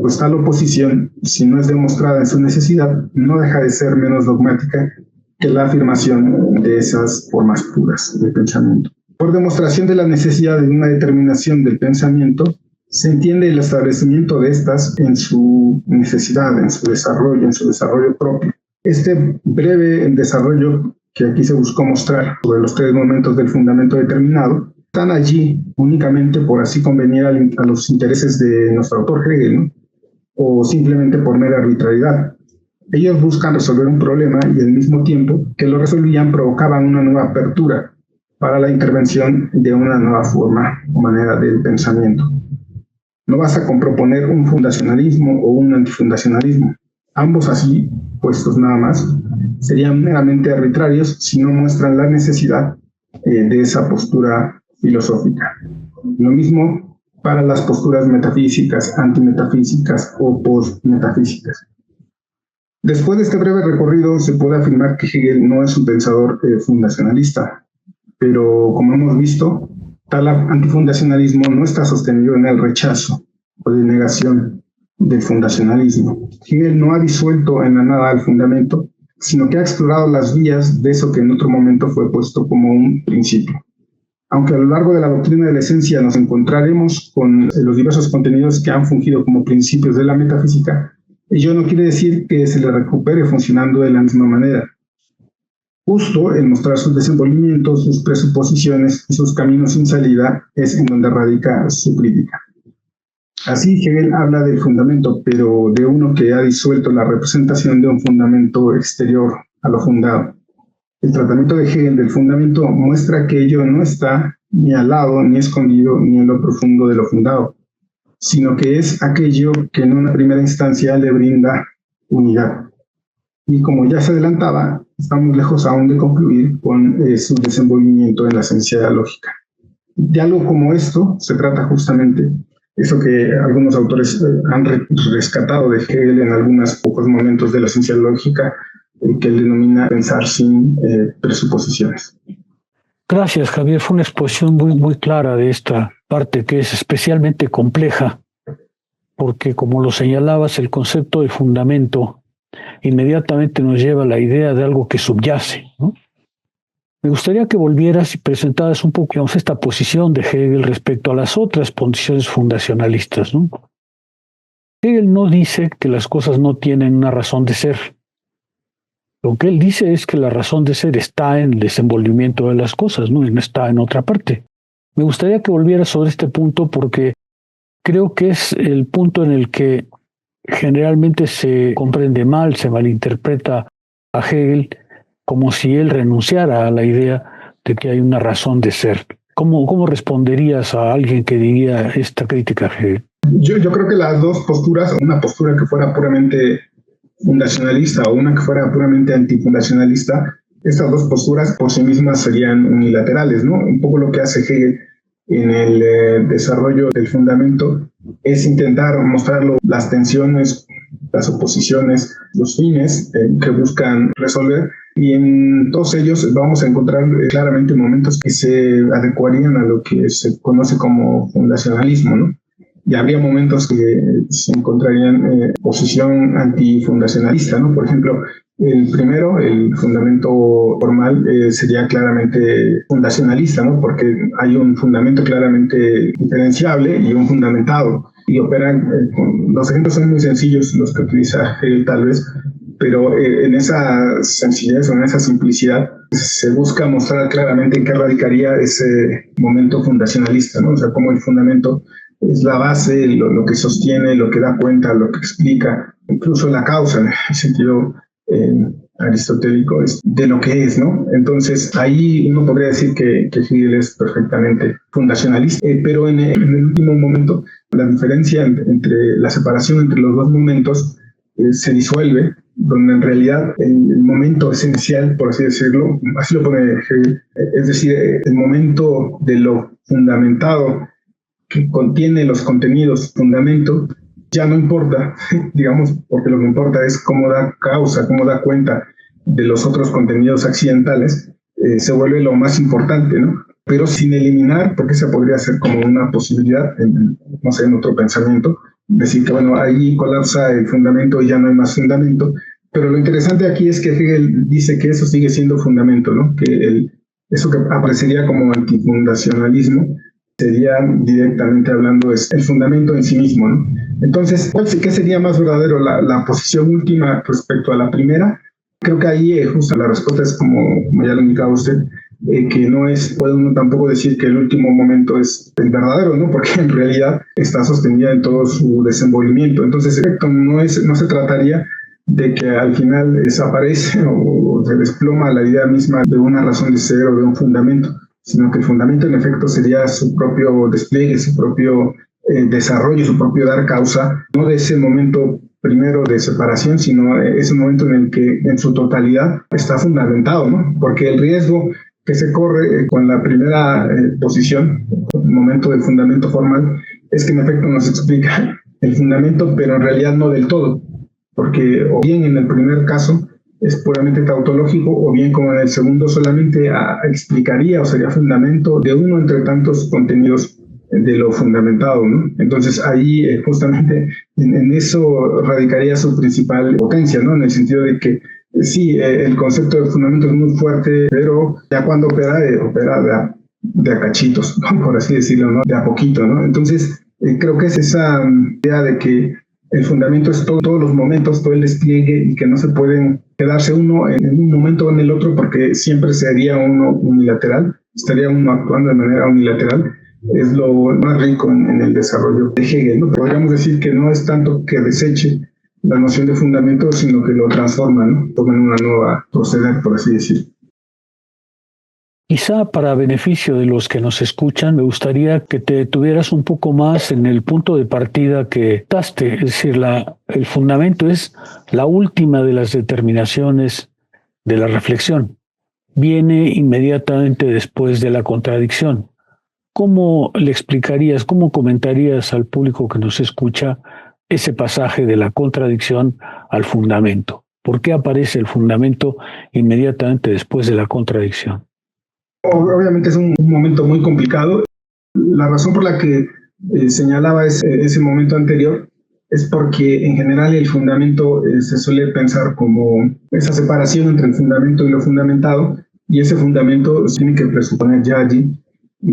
pues tal oposición, si no es demostrada en su necesidad, no deja de ser menos dogmática que la afirmación de esas formas puras del pensamiento. Por demostración de la necesidad de una determinación del pensamiento, se entiende el establecimiento de estas en su necesidad, en su desarrollo propio. Este breve desarrollo que aquí se buscó mostrar sobre los tres momentos del fundamento determinado, están allí únicamente por así convenir a los intereses de nuestro autor Hegel, ¿no? O simplemente por mera arbitrariedad. Ellos buscan resolver un problema y al mismo tiempo que lo resolvían provocaban una nueva apertura para la intervención de una nueva forma o manera del pensamiento. No basta con proponer un fundacionalismo o un antifundacionalismo. Ambos así puestos nada más serían meramente arbitrarios si no muestran la necesidad de esa postura filosófica. Lo mismo para las posturas metafísicas, antimetafísicas o postmetafísicas. Después de este breve recorrido se puede afirmar que Hegel no es un pensador fundacionalista, pero como hemos visto, tal antifundacionalismo no está sostenido en el rechazo o la negación del fundacionalismo. Hegel no ha disuelto en la nada el fundamento, sino que ha explorado las vías de eso que en otro momento fue puesto como un principio. Aunque a lo largo de la doctrina de la esencia nos encontraremos con los diversos contenidos que han fungido como principios de la metafísica, ello no quiere decir que se le recupere funcionando de la misma manera. Justo en mostrar sus desenvolvimientos, sus presuposiciones y sus caminos sin salida es en donde radica su crítica. Así Hegel habla del fundamento, pero de uno que ha disuelto la representación de un fundamento exterior a lo fundado. El tratamiento de Hegel del fundamento muestra que ello no está ni al lado, ni escondido, ni en lo profundo de lo fundado, sino que es aquello que en una primera instancia le brinda unidad. Y como ya se adelantaba, estamos lejos aún de concluir con su desenvolvimiento en la esencia de la lógica. De algo como esto se trata justamente, eso que algunos autores han rescatado de Hegel en algunos pocos momentos de la esencia lógica, que él denomina pensar sin presuposiciones. Gracias, Javier. Fue una exposición muy clara de esta parte que es especialmente compleja, porque como lo señalabas, el concepto de fundamento inmediatamente nos lleva a la idea de algo que subyace, ¿no? Me gustaría que volvieras y presentaras un poco, digamos, esta posición de Hegel respecto a las otras posiciones fundacionalistas, ¿no? Hegel no dice que las cosas no tienen una razón de ser. Lo que él dice es que la razón de ser está en el desenvolvimiento de las cosas, ¿no? Y no está en otra parte. Me gustaría que volvieras sobre este punto porque creo que es el punto en el que generalmente se comprende mal, se malinterpreta a Hegel como si él renunciara a la idea de que hay una razón de ser. ¿Cómo responderías a alguien que diría esta crítica a Hegel? Yo creo que las dos posturas, una postura que fuera puramente fundacionalista o una que fuera puramente antifundacionalista, estas dos posturas por sí mismas serían unilaterales, ¿no? Un poco lo que hace Hegel en el desarrollo del fundamento es intentar mostrarlo, las tensiones, las oposiciones, los fines que buscan resolver, y en todos ellos vamos a encontrar claramente momentos que se adecuarían a lo que se conoce como fundacionalismo, ¿no? Y habría momentos que se encontrarían posición antifundacionalista, ¿no? Por ejemplo, el primero, el fundamento formal, sería claramente fundacionalista, ¿no? Porque hay un fundamento claramente diferenciable y un fundamentado. Y operan, los ejemplos son muy sencillos, los que utiliza Hegel tal vez, pero en esa sencillez o en esa simplicidad se busca mostrar claramente en qué radicaría ese momento fundacionalista, ¿no? O sea, cómo el fundamento es la base, lo que sostiene, lo que da cuenta, lo que explica, incluso la causa, en el sentido aristotélico, es de lo que es, ¿no? Entonces, ahí uno podría decir que Hegel es perfectamente fundacionalista, pero en el último momento, la diferencia entre la separación entre los dos momentos se disuelve, donde en realidad el momento esencial, por así decirlo, así lo pone Hegel, es decir, el momento de lo fundamentado, que contiene los contenidos fundamento, ya no importa, digamos, porque lo que importa es cómo da causa, cómo da cuenta de los otros contenidos accidentales, se vuelve lo más importante, ¿no? Pero sin eliminar, porque esa podría ser como una posibilidad, no sé, en otro pensamiento, decir que, bueno, ahí colapsa el fundamento y ya no hay más fundamento, pero lo interesante aquí es que Hegel dice que eso sigue siendo fundamento, ¿no? Que eso que aparecería como antifundacionalismo sería directamente hablando es el fundamento en sí mismo, ¿no? Entonces, ¿qué sería más verdadero? ¿La posición última respecto a la primera? Creo que ahí justo la respuesta es como ya lo indicaba usted, que no puede uno tampoco decir que el último momento es el verdadero, ¿no? Porque en realidad está sostenida en todo su desenvolvimiento. Entonces, en efecto, no se trataría de que al final desaparece o se desploma la idea misma de una razón de ser o de un fundamento, sino que el fundamento en efecto sería su propio despliegue, su propio desarrollo, su propio dar causa, no de ese momento primero de separación, sino ese momento en el que en su totalidad está fundamentado, ¿no? Porque el riesgo que se corre con la primera posición, el momento del fundamento formal, es que en efecto nos explica el fundamento, pero en realidad no del todo, porque o bien en el primer caso es puramente tautológico, o bien como en el segundo solamente explicaría o sería fundamento de uno entre tantos contenidos de lo fundamentado, ¿no? Entonces ahí justamente en eso radicaría su principal potencia, ¿no? En el sentido de que sí, el concepto de fundamento es muy fuerte, pero ya cuando opera de a cachitos, ¿no? Por así decirlo, ¿no? De a poquito, ¿no? Entonces creo que es esa idea de que el fundamento es todos los momentos, todo el despliegue, y que no se pueden quedarse uno en un momento o en el otro, porque siempre sería uno unilateral, estaría uno actuando de manera unilateral. Es lo más rico en el desarrollo de Hegel, ¿no? Podríamos decir que no es tanto que deseche la noción de fundamento, sino que lo transforma, ¿no? Toma una nueva proceder, por así decirlo. Quizá para beneficio de los que nos escuchan, me gustaría que te detuvieras un poco más en el punto de partida que daste, es decir, el fundamento es la última de las determinaciones de la reflexión. Viene inmediatamente después de la contradicción. ¿Cómo le explicarías, cómo comentarías al público que nos escucha ese pasaje de la contradicción al fundamento? ¿Por qué aparece el fundamento inmediatamente después de la contradicción? Obviamente es un momento muy complicado. La razón por la que señalaba ese momento anterior es porque en general el fundamento se suele pensar como esa separación entre el fundamento y lo fundamentado, y ese fundamento se tiene que presuponer ya allí,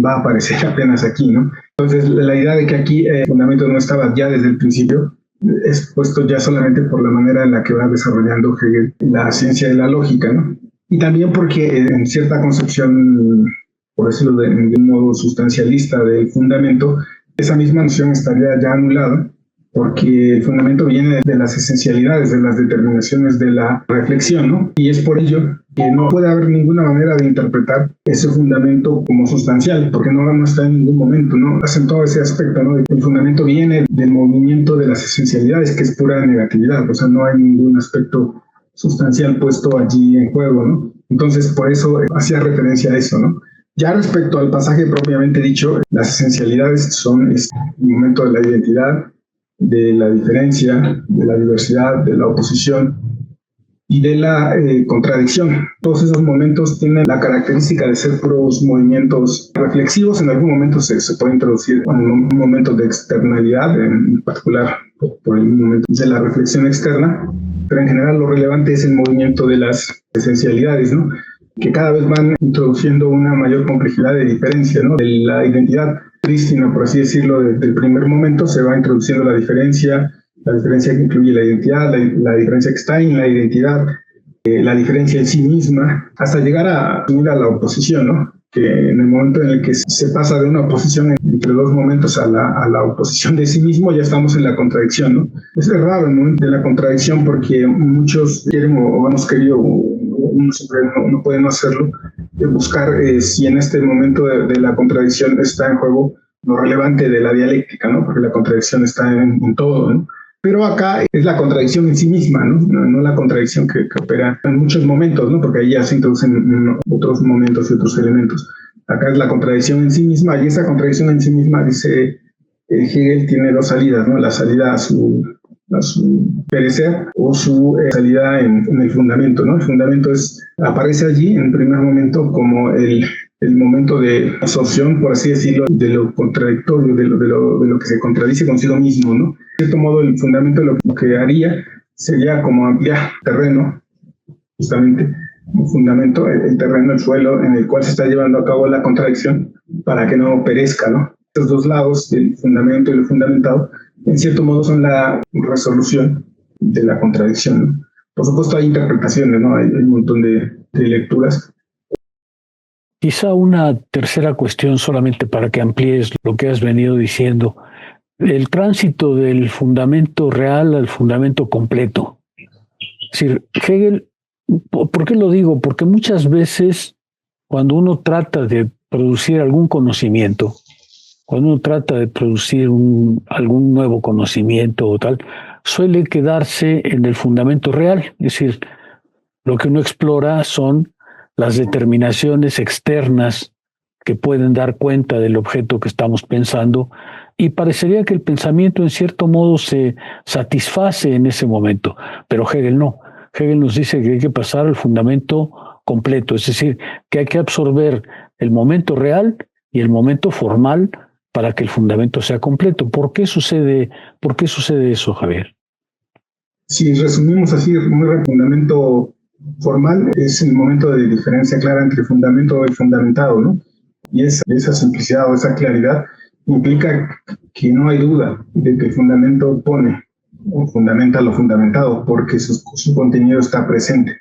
va a aparecer apenas aquí, ¿no? Entonces la idea de que aquí el fundamento no estaba ya desde el principio es puesto ya solamente por la manera en la que va desarrollando Hegel la ciencia de la lógica, ¿no? Y también porque en cierta concepción, por decirlo de un modo sustancialista del fundamento, esa misma noción estaría ya anulada, porque el fundamento viene de las esencialidades, de las determinaciones de la reflexión, ¿no? Y es por ello que no puede haber ninguna manera de interpretar ese fundamento como sustancial, porque no está en ningún momento, ¿no? Hacen todo ese aspecto, ¿no? El fundamento viene del movimiento de las esencialidades, que es pura negatividad, o sea, no hay ningún aspecto sustancial puesto allí en juego, ¿no? Entonces, por eso hacía referencia a eso, ¿no? Ya respecto al pasaje propiamente dicho, las esencialidades son el momento de la identidad, de la diferencia, de la diversidad, de la oposición y de la contradicción. Todos esos momentos tienen la característica de ser puros movimientos reflexivos. En algún momento se puede introducir un momento de externalidad, en particular por el momento de la reflexión externa, pero en general lo relevante es el movimiento de las esencialidades, ¿no? Que cada vez van introduciendo una mayor complejidad de diferencia, ¿no? De la identidad prístina, por así decirlo, del primer momento se va introduciendo la diferencia que incluye la identidad, la diferencia que está en la identidad, la diferencia en sí misma, hasta llegar a la oposición, ¿no? Que en el momento en el que se pasa de una oposición entre dos momentos a la oposición de sí mismo, ya estamos en la contradicción, ¿no? Es raro el momento de la contradicción, porque muchos quieren o hemos querido, uno siempre no puede no hacerlo, de buscar si en este momento de la contradicción está en juego lo relevante de la dialéctica, ¿no? Porque la contradicción está en todo, ¿no? Pero acá es la contradicción en sí misma, ¿no? No la contradicción que opera en muchos momentos, ¿no? Porque ahí ya se introducen otros momentos y otros elementos. Acá es la contradicción en sí misma, y esa contradicción en sí misma, dice Hegel, tiene dos salidas, ¿no? La salida a su perecer o su salida en el fundamento, ¿no? El fundamento aparece allí en primer momento como el momento de absorción, por así decirlo, de lo contradictorio, de lo que se contradice consigo mismo, ¿no? De cierto modo, el fundamento lo que haría sería como ampliar terreno, justamente, un fundamento, el terreno, el suelo en el cual se está llevando a cabo la contradicción para que no perezca, ¿no? Estos dos lados, el fundamento y lo fundamentado, en cierto modo son la resolución de la contradicción, ¿no? Por supuesto hay interpretaciones, ¿no? Hay un montón de lecturas. Quizá una tercera cuestión, solamente para que amplíes lo que has venido diciendo. El tránsito del fundamento real al fundamento completo. Es decir, Hegel, ¿por qué lo digo? Porque muchas veces cuando uno trata de producir algún conocimiento, cuando uno trata de producir algún nuevo conocimiento o tal, suele quedarse en el fundamento real. Es decir, lo que uno explora son las determinaciones externas que pueden dar cuenta del objeto que estamos pensando, y parecería que el pensamiento en cierto modo se satisface en ese momento, pero Hegel no. Hegel nos dice que hay que pasar al fundamento completo, es decir, que hay que absorber el momento real y el momento formal para que el fundamento sea completo. ¿Por qué sucede eso, Javier? Si resumimos así, el fundamento formal es el momento de diferencia clara entre fundamento y fundamentado, ¿no? Y esa simplicidad o esa claridad implica que no hay duda de que el fundamento pone o fundamenta lo fundamentado, porque su contenido está presente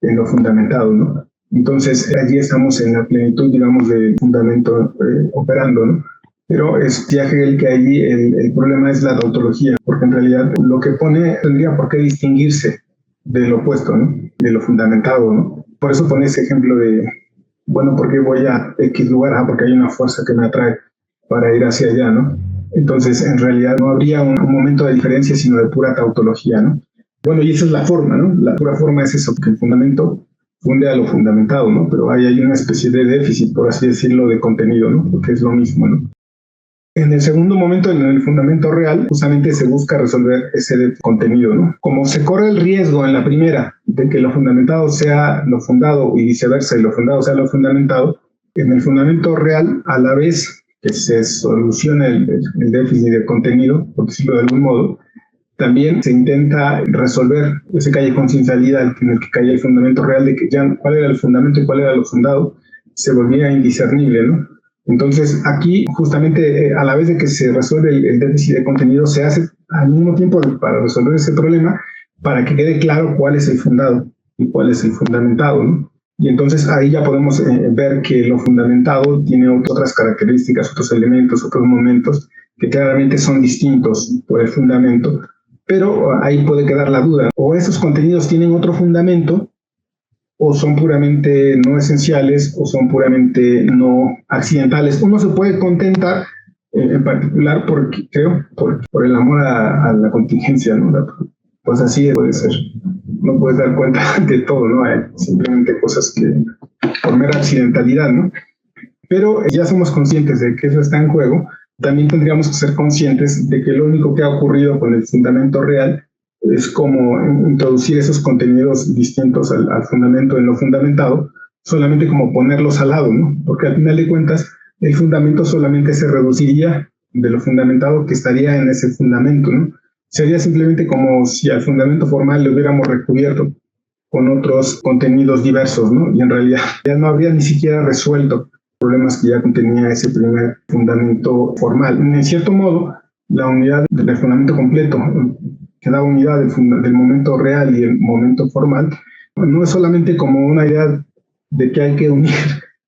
en lo fundamentado, ¿no? Entonces, allí estamos en la plenitud, digamos, del fundamento operando, ¿no? Pero es ya Hegel que allí el problema es la tautología, porque en realidad lo que pone tendría por qué distinguirse del opuesto, ¿no? De lo fundamentado, ¿no? Por eso pone ese ejemplo de, bueno, ¿por qué voy a X lugar? Ah, porque hay una fuerza que me atrae para ir hacia allá, ¿no? Entonces, en realidad no habría un momento de diferencia, sino de pura tautología, ¿no? Bueno, y esa es la forma, ¿no? La pura forma es eso, que el fundamento funde a lo fundamentado, ¿no? Pero ahí hay una especie de déficit, por así decirlo, de contenido, ¿no? Porque es lo mismo, ¿no? En el segundo momento, en el fundamento real, justamente se busca resolver ese contenido, ¿no? Como se corre el riesgo en la primera de que lo fundamentado sea lo fundado y viceversa, y lo fundado sea lo fundamentado, en el fundamento real, a la vez que se soluciona el déficit de contenido, por decirlo de algún modo, también se intenta resolver ese callejón sin salida en el que caía el fundamento real, de que ya cuál era el fundamento y cuál era lo fundado, se volvía indiscernible, ¿no? Entonces, aquí, justamente, a la vez de que se resuelve el déficit de contenido, se hace al mismo tiempo para resolver ese problema, para que quede claro cuál es el fundado y cuál es el fundamentado, ¿no? Y entonces ahí ya podemos ver que lo fundamentado tiene otras características, otros elementos, otros momentos que claramente son distintos por el fundamento, pero ahí puede quedar la duda. O esos contenidos tienen otro fundamento, o son puramente no esenciales, o son puramente no accidentales. Uno se puede contentar, en particular, por el amor a la contingencia, ¿no? Pues así puede ser. No puedes dar cuenta de todo, ¿no? Hay simplemente cosas que por mera accidentalidad, ¿no? Pero ya somos conscientes de que eso está en juego. También tendríamos que ser conscientes de que lo único que ha ocurrido con el fundamento real es como introducir esos contenidos distintos al fundamento en lo fundamentado, solamente como ponerlos al lado, ¿no? Porque al final de cuentas, el fundamento solamente se reduciría de lo fundamentado que estaría en ese fundamento, ¿no? Sería simplemente como si al fundamento formal le hubiéramos recubierto con otros contenidos diversos, ¿no? Y en realidad ya no habría ni siquiera resuelto problemas que ya contenía ese primer fundamento formal. En cierto modo, la unidad del fundamento completo, que da unidad del momento real y el momento formal, no es solamente como una idea de que hay que unir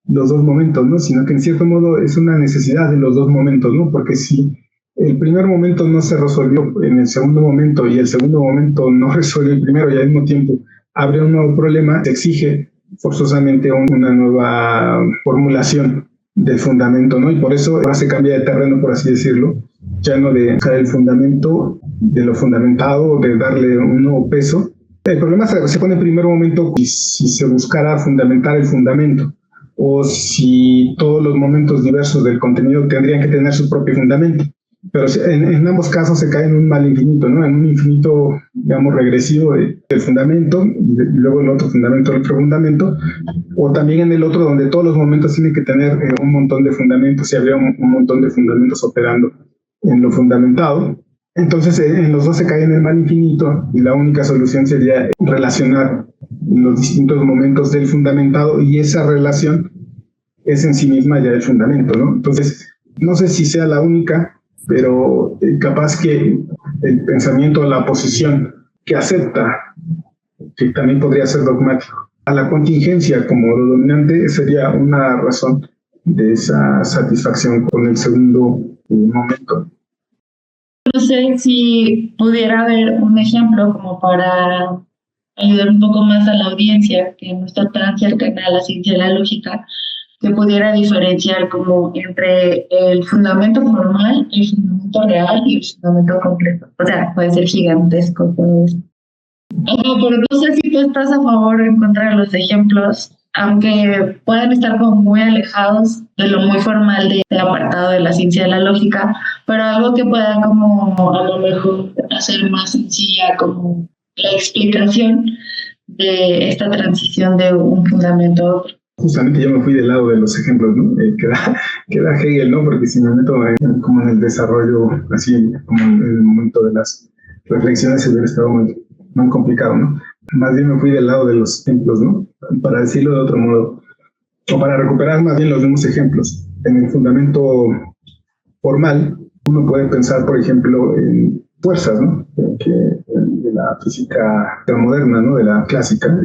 los dos momentos, ¿no? Sino que en cierto modo es una necesidad de los dos momentos, ¿no? Porque si el primer momento no se resolvió en el segundo momento y el segundo momento no resuelve el primero y al mismo tiempo abre un nuevo problema, se exige forzosamente una nueva formulación del fundamento, ¿no? Y por eso ahora se cambia de terreno, por así decirlo, ya no de buscar el fundamento de lo fundamentado, de darle un nuevo peso. El problema se pone en primer momento si se buscara fundamentar el fundamento, o si todos los momentos diversos del contenido tendrían que tener su propio fundamento. Pero en ambos casos se cae en un mal infinito, ¿no? En un infinito, digamos, regresivo del fundamento, y luego el otro fundamento, el otro fundamento, o también en el otro donde todos los momentos tienen que tener un montón de fundamentos y habría un montón de fundamentos operando en lo fundamentado. Entonces, en los dos se cae en el mal infinito y la única solución sería relacionar los distintos momentos del fundamentado, y esa relación es en sí misma ya el fundamento, ¿no? Entonces, no sé si sea la única, pero capaz que el pensamiento, la posición que acepta, que también podría ser dogmático, a la contingencia como lo dominante, sería una razón de esa satisfacción con el segundo momento. No sé si pudiera haber un ejemplo como para ayudar un poco más a la audiencia que no está tan cercana a la ciencia de la lógica, que pudiera diferenciar como entre el fundamento formal, el fundamento real y el fundamento completo. O sea, puede ser gigantesco todo eso. Pero no sé si tú estás a favor o en contra de los ejemplos, aunque puedan estar como muy alejados de lo muy formal del apartado de la ciencia de la lógica, pero algo que pueda como a lo mejor hacer más sencilla como la explicación de esta transición de un fundamento a otro. justamente yo me fui del lado de los ejemplos, ¿no? Que da Hegel, ¿no? Porque si me meto como en el desarrollo, así como en el momento de las reflexiones, se hubiera estado muy complicado, ¿no? Más bien me fui del lado de los ejemplos, ¿no? Para decirlo de otro modo, o para recuperar más bien los mismos ejemplos. En el fundamento formal, uno puede pensar, por ejemplo, en fuerzas, ¿no? De la física moderna, ¿no? De la clásica,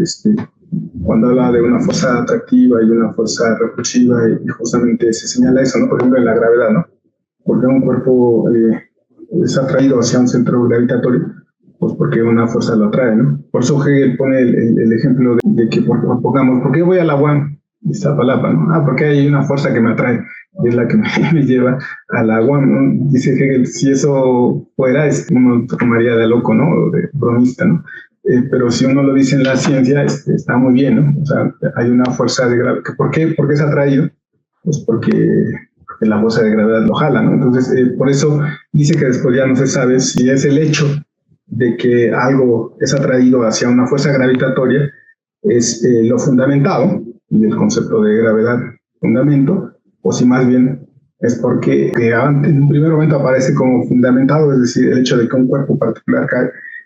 cuando habla de una fuerza atractiva y una fuerza repulsiva, y justamente se señala eso, ¿no? Por ejemplo, en la gravedad, ¿no? Porque un cuerpo es atraído hacia un centro gravitatorio, pues porque una fuerza lo atrae, ¿no? Por eso Hegel pone el ejemplo de que, pongamos, ¿por qué voy a la UAM de Iztapalapa, ¿no? Porque hay una fuerza que me atrae, y es la que me lleva a la UAM, ¿no? Dice Hegel, si eso fuera, uno tomaría de loco, ¿no? O de bromista, ¿no? Pero si uno lo dice en la ciencia, está muy bien, ¿no? O sea, hay una fuerza de gravedad. ¿Por qué es atraído? Pues porque la fuerza de gravedad lo jala, ¿no? Entonces, por eso dice que después ya no se sabe si es el hecho de que algo es atraído hacia una fuerza gravitatoria, es lo fundamentado, y el concepto de gravedad fundamento, o si más bien es porque en un primer momento aparece como fundamentado, es decir, el hecho de que un cuerpo particular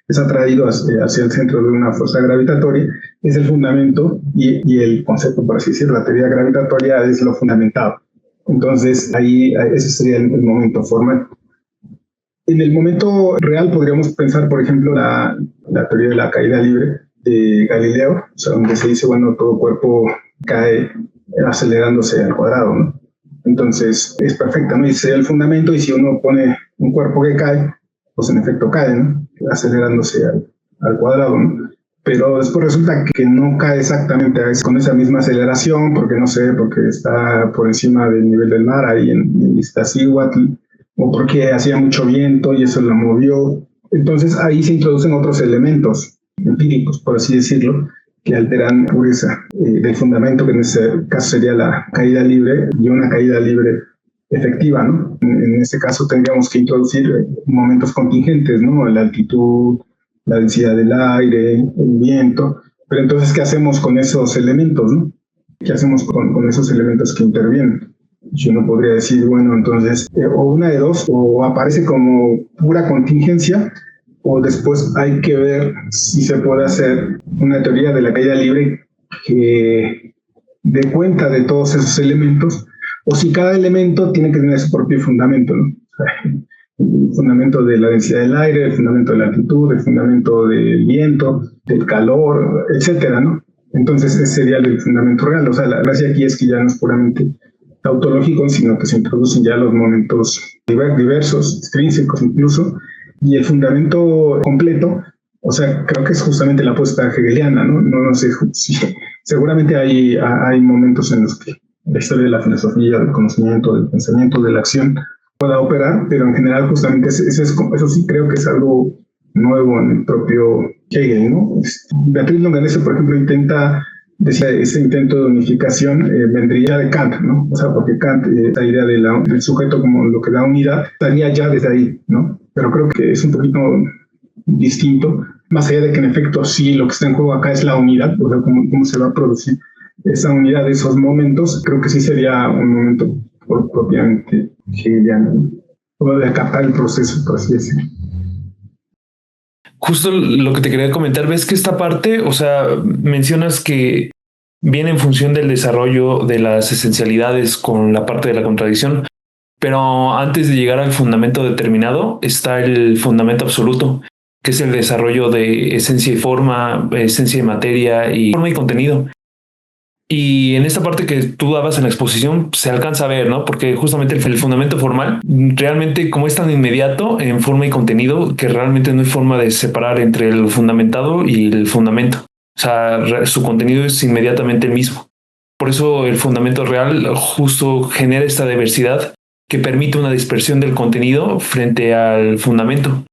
es atraído hacia el centro de una fuerza gravitatoria, es el fundamento, y el concepto, por así decirlo, la teoría gravitatoria es lo fundamentado. Entonces, ahí ese sería el momento formal. En el momento real podríamos pensar, por ejemplo, la teoría de la caída libre de Galileo, o sea, donde se dice, bueno, todo cuerpo cae acelerándose al cuadrado, ¿no? Entonces, es perfecto, ¿no? Y sería el fundamento, y si uno pone un cuerpo que cae, pues en efecto cae, ¿no? Acelerándose al cuadrado, ¿no? Pero después resulta que no cae exactamente con esa misma aceleración, porque no sé, porque está por encima del nivel del mar, ahí en Iztaccíhuatl, o porque hacía mucho viento y eso lo movió. Entonces ahí se introducen otros elementos empíricos, por así decirlo, que alteran la pureza del fundamento, que en ese caso sería la caída libre, y una caída libre efectiva, ¿no? En este caso tendríamos que introducir momentos contingentes, ¿no? La altitud, la densidad del aire, el viento. Pero entonces, ¿qué hacemos con esos elementos, no? ¿Qué hacemos con esos elementos que intervienen? Si uno podría decir, bueno, entonces, o una de dos, o aparece como pura contingencia, o después hay que ver si se puede hacer una teoría de la caída libre que dé cuenta de todos esos elementos, o si cada elemento tiene que tener su propio fundamento, ¿no? El fundamento de la densidad del aire, el fundamento de la altitud, el fundamento del viento, del calor, etcétera, ¿no? Entonces ese sería el fundamento real. O sea, la gracia aquí es que ya no es puramente tautológico, sino que se introducen ya los momentos diversos, extrínsecos incluso, y el fundamento completo, o sea, creo que es justamente la apuesta hegeliana, ¿no? No sé si seguramente hay momentos en los que la historia de la filosofía, del conocimiento, del pensamiento, de la acción pueda operar, pero en general justamente eso sí creo que es algo nuevo en el propio Hegel, ¿no? Beatriz Longanese, por ejemplo, decía, ese intento de unificación vendría de Kant, ¿no? O sea, porque Kant, esta idea del sujeto como lo que da unidad, estaría ya desde ahí, ¿no? Pero creo que es un poquito distinto, más allá de que en efecto sí lo que está en juego acá es la unidad, o sea, cómo se va a producir esa unidad de esos momentos. Creo que sí sería un momento propiamente hegeliano, o de captar el proceso, por así decirlo. Justo lo que te quería comentar, ves que esta parte, o sea, mencionas que viene en función del desarrollo de las esencialidades con la parte de la contradicción, pero antes de llegar al fundamento determinado está el fundamento absoluto, que es el desarrollo de esencia y forma, esencia y materia y forma y contenido. Y en esta parte que tú dabas en la exposición se alcanza a ver, ¿no? Porque justamente el fundamento formal realmente como es tan inmediato en forma y contenido que realmente no hay forma de separar entre el fundamentado y el fundamento. O sea, su contenido es inmediatamente el mismo. Por eso el fundamento real justo genera esta diversidad que permite una dispersión del contenido frente al fundamento.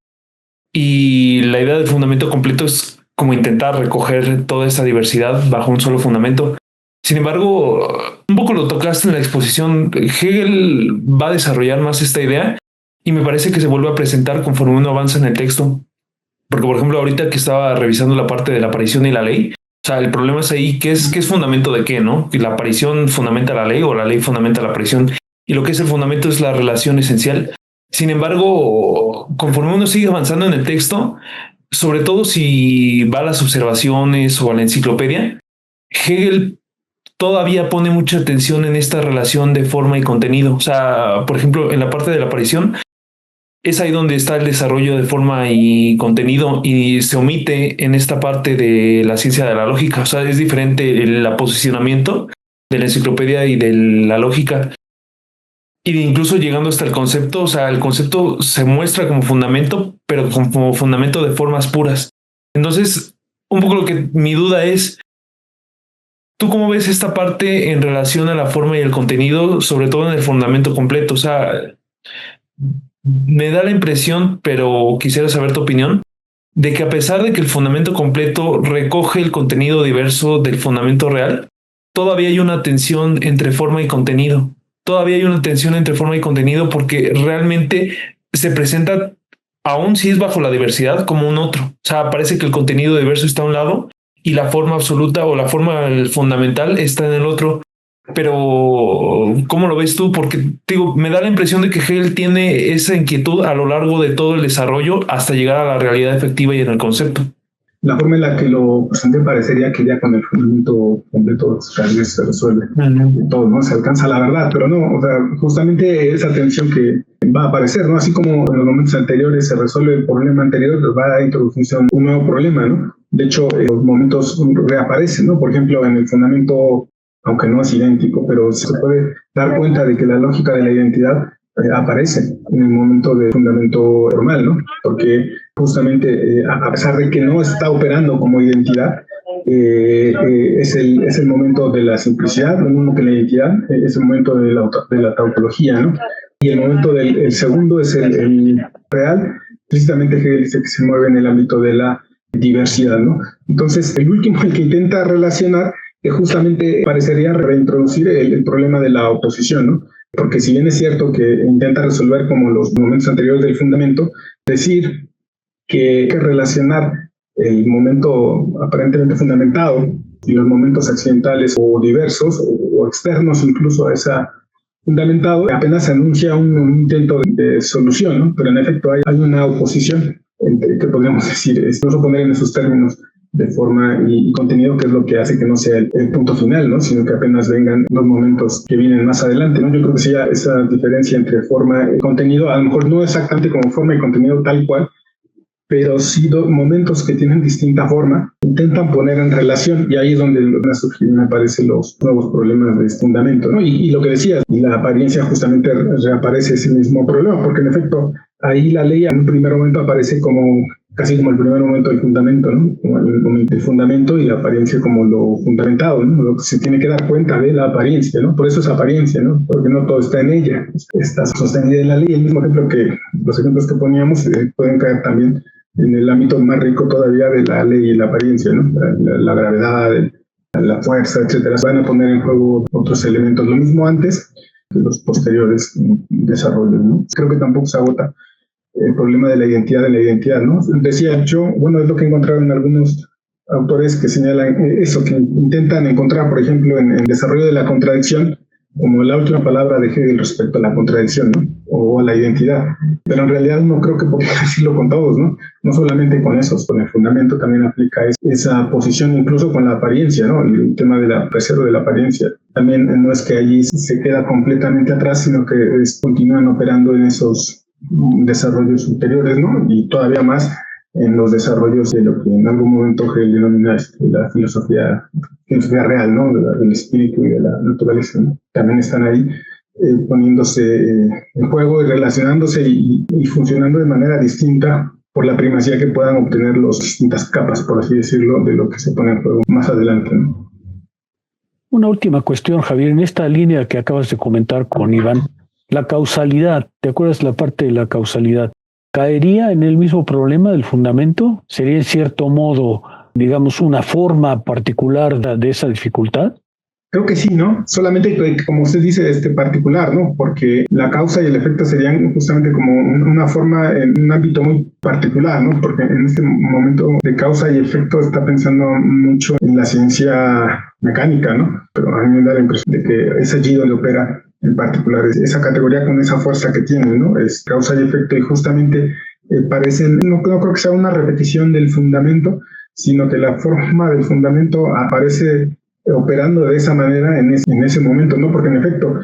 Y la idea del fundamento completo es como intentar recoger toda esta diversidad bajo un solo fundamento. Sin embargo, un poco lo tocaste en la exposición. Hegel va a desarrollar más esta idea y me parece que se vuelve a presentar conforme uno avanza en el texto. Porque, por ejemplo, ahorita que estaba revisando la parte de la aparición y la ley, o sea, el problema es ahí, ¿qué es fundamento de qué, no? Que la aparición fundamenta la ley o la ley fundamenta la aparición. Y lo que es el fundamento es la relación esencial. Sin embargo, conforme uno sigue avanzando en el texto, sobre todo si va a las observaciones o a la enciclopedia, Hegel todavía pone mucha atención en esta relación de forma y contenido. O sea, por ejemplo, en la parte de la aparición, es ahí donde está el desarrollo de forma y contenido y se omite en esta parte de la ciencia de la lógica. O sea, es diferente el posicionamiento de la enciclopedia y de la lógica. Y incluso llegando hasta el concepto, o sea, el concepto se muestra como fundamento, pero como fundamento de formas puras. Entonces, un poco lo que mi duda es, ¿tú cómo ves esta parte en relación a la forma y el contenido, sobre todo en el fundamento completo? O sea, me da la impresión, pero quisiera saber tu opinión, de que a pesar de que el fundamento completo recoge el contenido diverso del fundamento real, todavía hay una tensión entre forma y contenido. Todavía hay una tensión entre forma y contenido porque realmente se presenta, aún si es bajo la diversidad, como un otro. O sea, parece que el contenido diverso está a un lado y la forma absoluta o la forma fundamental está en el otro. Pero, ¿cómo lo ves tú? Porque, digo, me da la impresión de que Hegel tiene esa inquietud a lo largo de todo el desarrollo hasta llegar a la realidad efectiva y en el concepto. La forma en la que lo presenté parecería que ya con el fundamento completo tal vez se resuelve todo, ¿no? Se alcanza la verdad, pero no, o sea, justamente esa tensión que va a aparecer, ¿no? Así como en los momentos anteriores se resuelve el problema anterior, pues va a introducirse un nuevo problema, ¿no? De hecho, los momentos reaparecen, ¿no? Por ejemplo, en el fundamento, aunque no es idéntico, pero se puede dar cuenta de que la lógica de la identidad aparece en el momento del fundamento formal, ¿no? Porque justamente a pesar de que no está operando como identidad, es el momento de la simplicidad, lo mismo que la identidad, es el momento de la tautología, ¿no? Y el momento del segundo es el real. Precisamente Hegel dice que se mueve en el ámbito de la diversidad, ¿no? Entonces, el último, el que intenta relacionar, justamente parecería reintroducir el problema de la oposición, ¿no? Porque si bien es cierto que intenta resolver como los momentos anteriores del fundamento, decir que hay que relacionar el momento aparentemente fundamentado y los momentos accidentales o diversos o externos incluso a esa fundamentado, apenas anuncia un intento de solución, ¿no? Pero en efecto hay una oposición entre, que podríamos decir, no poner en esos términos de forma y contenido, que es lo que hace que no sea el punto final, ¿no? Sino que apenas vengan los momentos que vienen más adelante, ¿no? Yo creo que sí, esa diferencia entre forma y contenido, a lo mejor no exactamente como forma y contenido tal cual, pero sí momentos que tienen distinta forma, intentan poner en relación, y ahí es donde van a surgir, me parece, los nuevos problemas de fundamento, ¿no? Y lo que decías, la apariencia justamente reaparece ese mismo problema, porque en efecto, ahí la ley en un primer momento aparece como casi como el primer momento del fundamento, ¿no? Como el momento del fundamento y la apariencia como lo fundamentado, ¿no? Lo que se tiene que dar cuenta de la apariencia, ¿no? Por eso es apariencia, ¿no? Porque no todo está en ella, está sostenida en la ley. El mismo ejemplo que los ejemplos que poníamos pueden caer también en el ámbito más rico todavía de la ley y la apariencia, ¿no? La gravedad, la fuerza, etcétera. Van a poner en juego otros elementos. Lo mismo antes que los posteriores desarrollos, ¿no? Creo que tampoco se agota el problema de la identidad, ¿no? Decía yo, bueno, es lo que he encontrado en algunos autores que señalan eso, que intentan encontrar, por ejemplo, en el desarrollo de la contradicción, como la última palabra de Hegel respecto a la contradicción, ¿no? O a la identidad. Pero en realidad no creo que podría decirlo con todos, ¿no? No solamente con esos, con el fundamento también aplica esa posición, incluso con la apariencia, ¿no? El tema de la preserva de la apariencia. También no es que allí se queda completamente atrás, sino que continúan operando en esos desarrollos superiores, ¿no? Y todavía más en los desarrollos de lo que en algún momento Hegel denomina la filosofía real, ¿no? Del espíritu y de la naturaleza, ¿no? También están ahí poniéndose en juego y relacionándose y funcionando de manera distinta por la primacía que puedan obtener las distintas capas, por así decirlo, de lo que se pone en juego más adelante, ¿no? Una última cuestión, Javier, en esta línea que acabas de comentar con Iván, la causalidad, ¿te acuerdas la parte de la causalidad? ¿Caería en el mismo problema del fundamento? ¿Sería en cierto modo, digamos, una forma particular de esa dificultad? Creo que sí, ¿no? Solamente que, como usted dice, particular, ¿no? Porque la causa y el efecto serían justamente como una forma en un ámbito muy particular, ¿no? Porque en este momento de causa y efecto está pensando mucho en la ciencia mecánica, ¿no? Pero a mí me da la impresión de que es allí donde opera en particular esa categoría con esa fuerza que tiene, ¿no? Es causa y efecto y justamente parecen, no creo que sea una repetición del fundamento, sino que la forma del fundamento aparece operando de esa manera en ese momento, ¿no? Porque en efecto,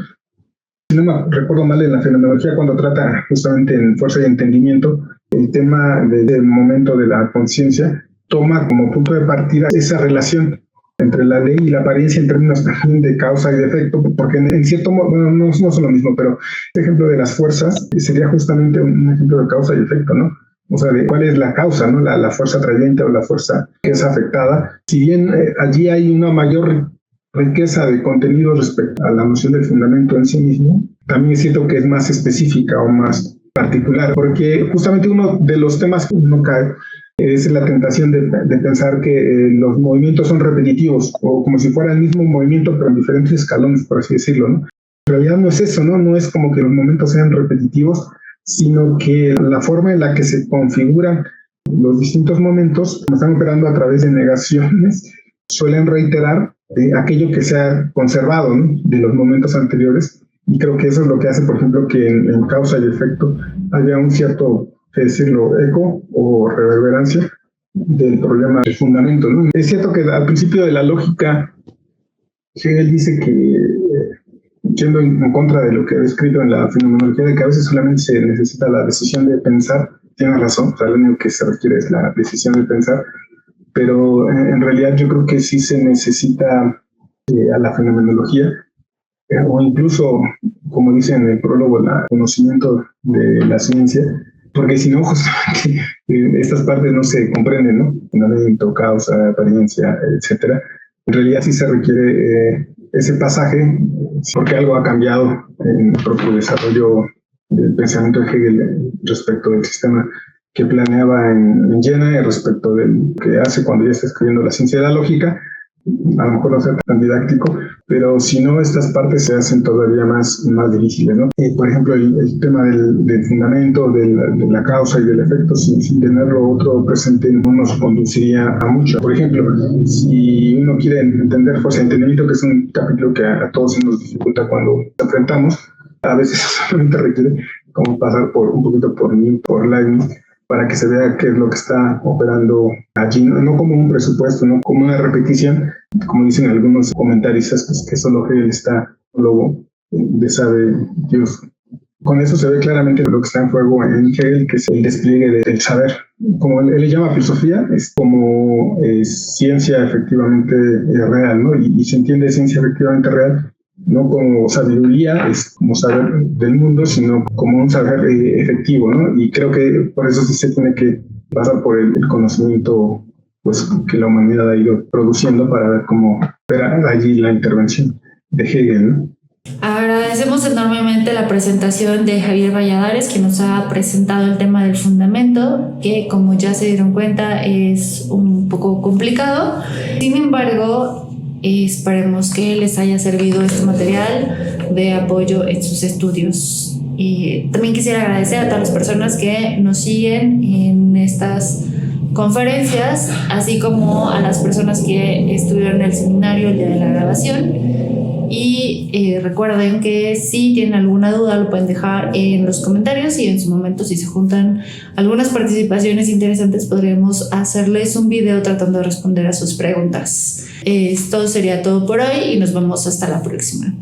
si no me recuerdo mal en la fenomenología, cuando trata justamente en fuerza y entendimiento, el tema del momento de la conciencia toma como punto de partida esa relación entre la ley y la apariencia en términos también de causa y de efecto, porque en cierto modo, bueno, no son lo mismo, pero el ejemplo de las fuerzas sería justamente un ejemplo de causa y efecto, ¿no? O sea, de cuál es la causa, ¿no? La fuerza atrayente o la fuerza que es afectada. Si bien allí hay una mayor riqueza de contenido respecto a la noción del fundamento en sí mismo, también es cierto que es más específica o más particular, porque justamente uno de los temas que uno cae es la tentación de pensar que los movimientos son repetitivos o como si fuera el mismo movimiento pero en diferentes escalones, por así decirlo, ¿no? En realidad no es eso, ¿no? No es como que los momentos sean repetitivos, sino que la forma en la que se configuran los distintos momentos, como están operando a través de negaciones, suelen reiterar aquello que se ha conservado, ¿no? De los momentos anteriores, y creo que eso es lo que hace, por ejemplo, que en causa y efecto haya un cierto, decirlo, eco o reverberancia del problema del fundamento, ¿no? Es cierto que al principio de la lógica, Hegel dice que yendo en contra de lo que he escrito en la fenomenología, de que a veces solamente se necesita la decisión de pensar. Tiene razón, o sea, lo único que se requiere es la decisión de pensar, pero en realidad yo creo que sí se necesita a la fenomenología, o incluso, como dice en el prólogo, el conocimiento de la ciencia, porque si no, justamente estas partes no se comprenden, ¿no? Fundamento, causa, apariencia, etcétera. En realidad sí se requiere ese pasaje, porque algo ha cambiado en el propio desarrollo del pensamiento de Hegel respecto del sistema que planeaba en Jena y respecto del que hace cuando ya está escribiendo la ciencia de la lógica. A lo mejor no sea tan didáctico, pero si no, estas partes se hacen todavía más difíciles, ¿no? Por ejemplo, el tema del fundamento, de la causa y del efecto, sin tenerlo otro presente, no nos conduciría a mucho. Por ejemplo, si uno quiere entender fuerza de entendimiento, que es un capítulo que a todos se nos dificulta cuando nos enfrentamos, a veces solamente requiere como pasar un poquito por Leibniz, para que se vea qué es lo que está operando allí, no como un presupuesto, no como una repetición, como dicen algunos comentaristas, que solo Hegel está luego de sabe Dios. Con eso se ve claramente lo que está en juego en Hegel, que es el despliegue del saber. Como él le llama filosofía, es como ciencia efectivamente real, ¿no? Y se entiende ciencia efectivamente real no como sabiduría, es como saber del mundo, sino como un saber efectivo, ¿no? Y creo que por eso sí se tiene que pasar por el conocimiento pues, que la humanidad ha ido produciendo para ver cómo opera allí la intervención de Hegel, ¿no? Agradecemos enormemente la presentación de Javier Valladares, que nos ha presentado el tema del fundamento, que como ya se dieron cuenta es un poco complicado. Sin embargo, esperemos que les haya servido este material de apoyo en sus estudios. Y también quisiera agradecer a todas las personas que nos siguen en estas conferencias, así como a las personas que estuvieron en el seminario el día de la grabación. Y recuerden que si tienen alguna duda lo pueden dejar en los comentarios y en su momento, si se juntan algunas participaciones interesantes, podremos hacerles un video tratando de responder a sus preguntas. Esto sería todo por hoy y nos vemos hasta la próxima.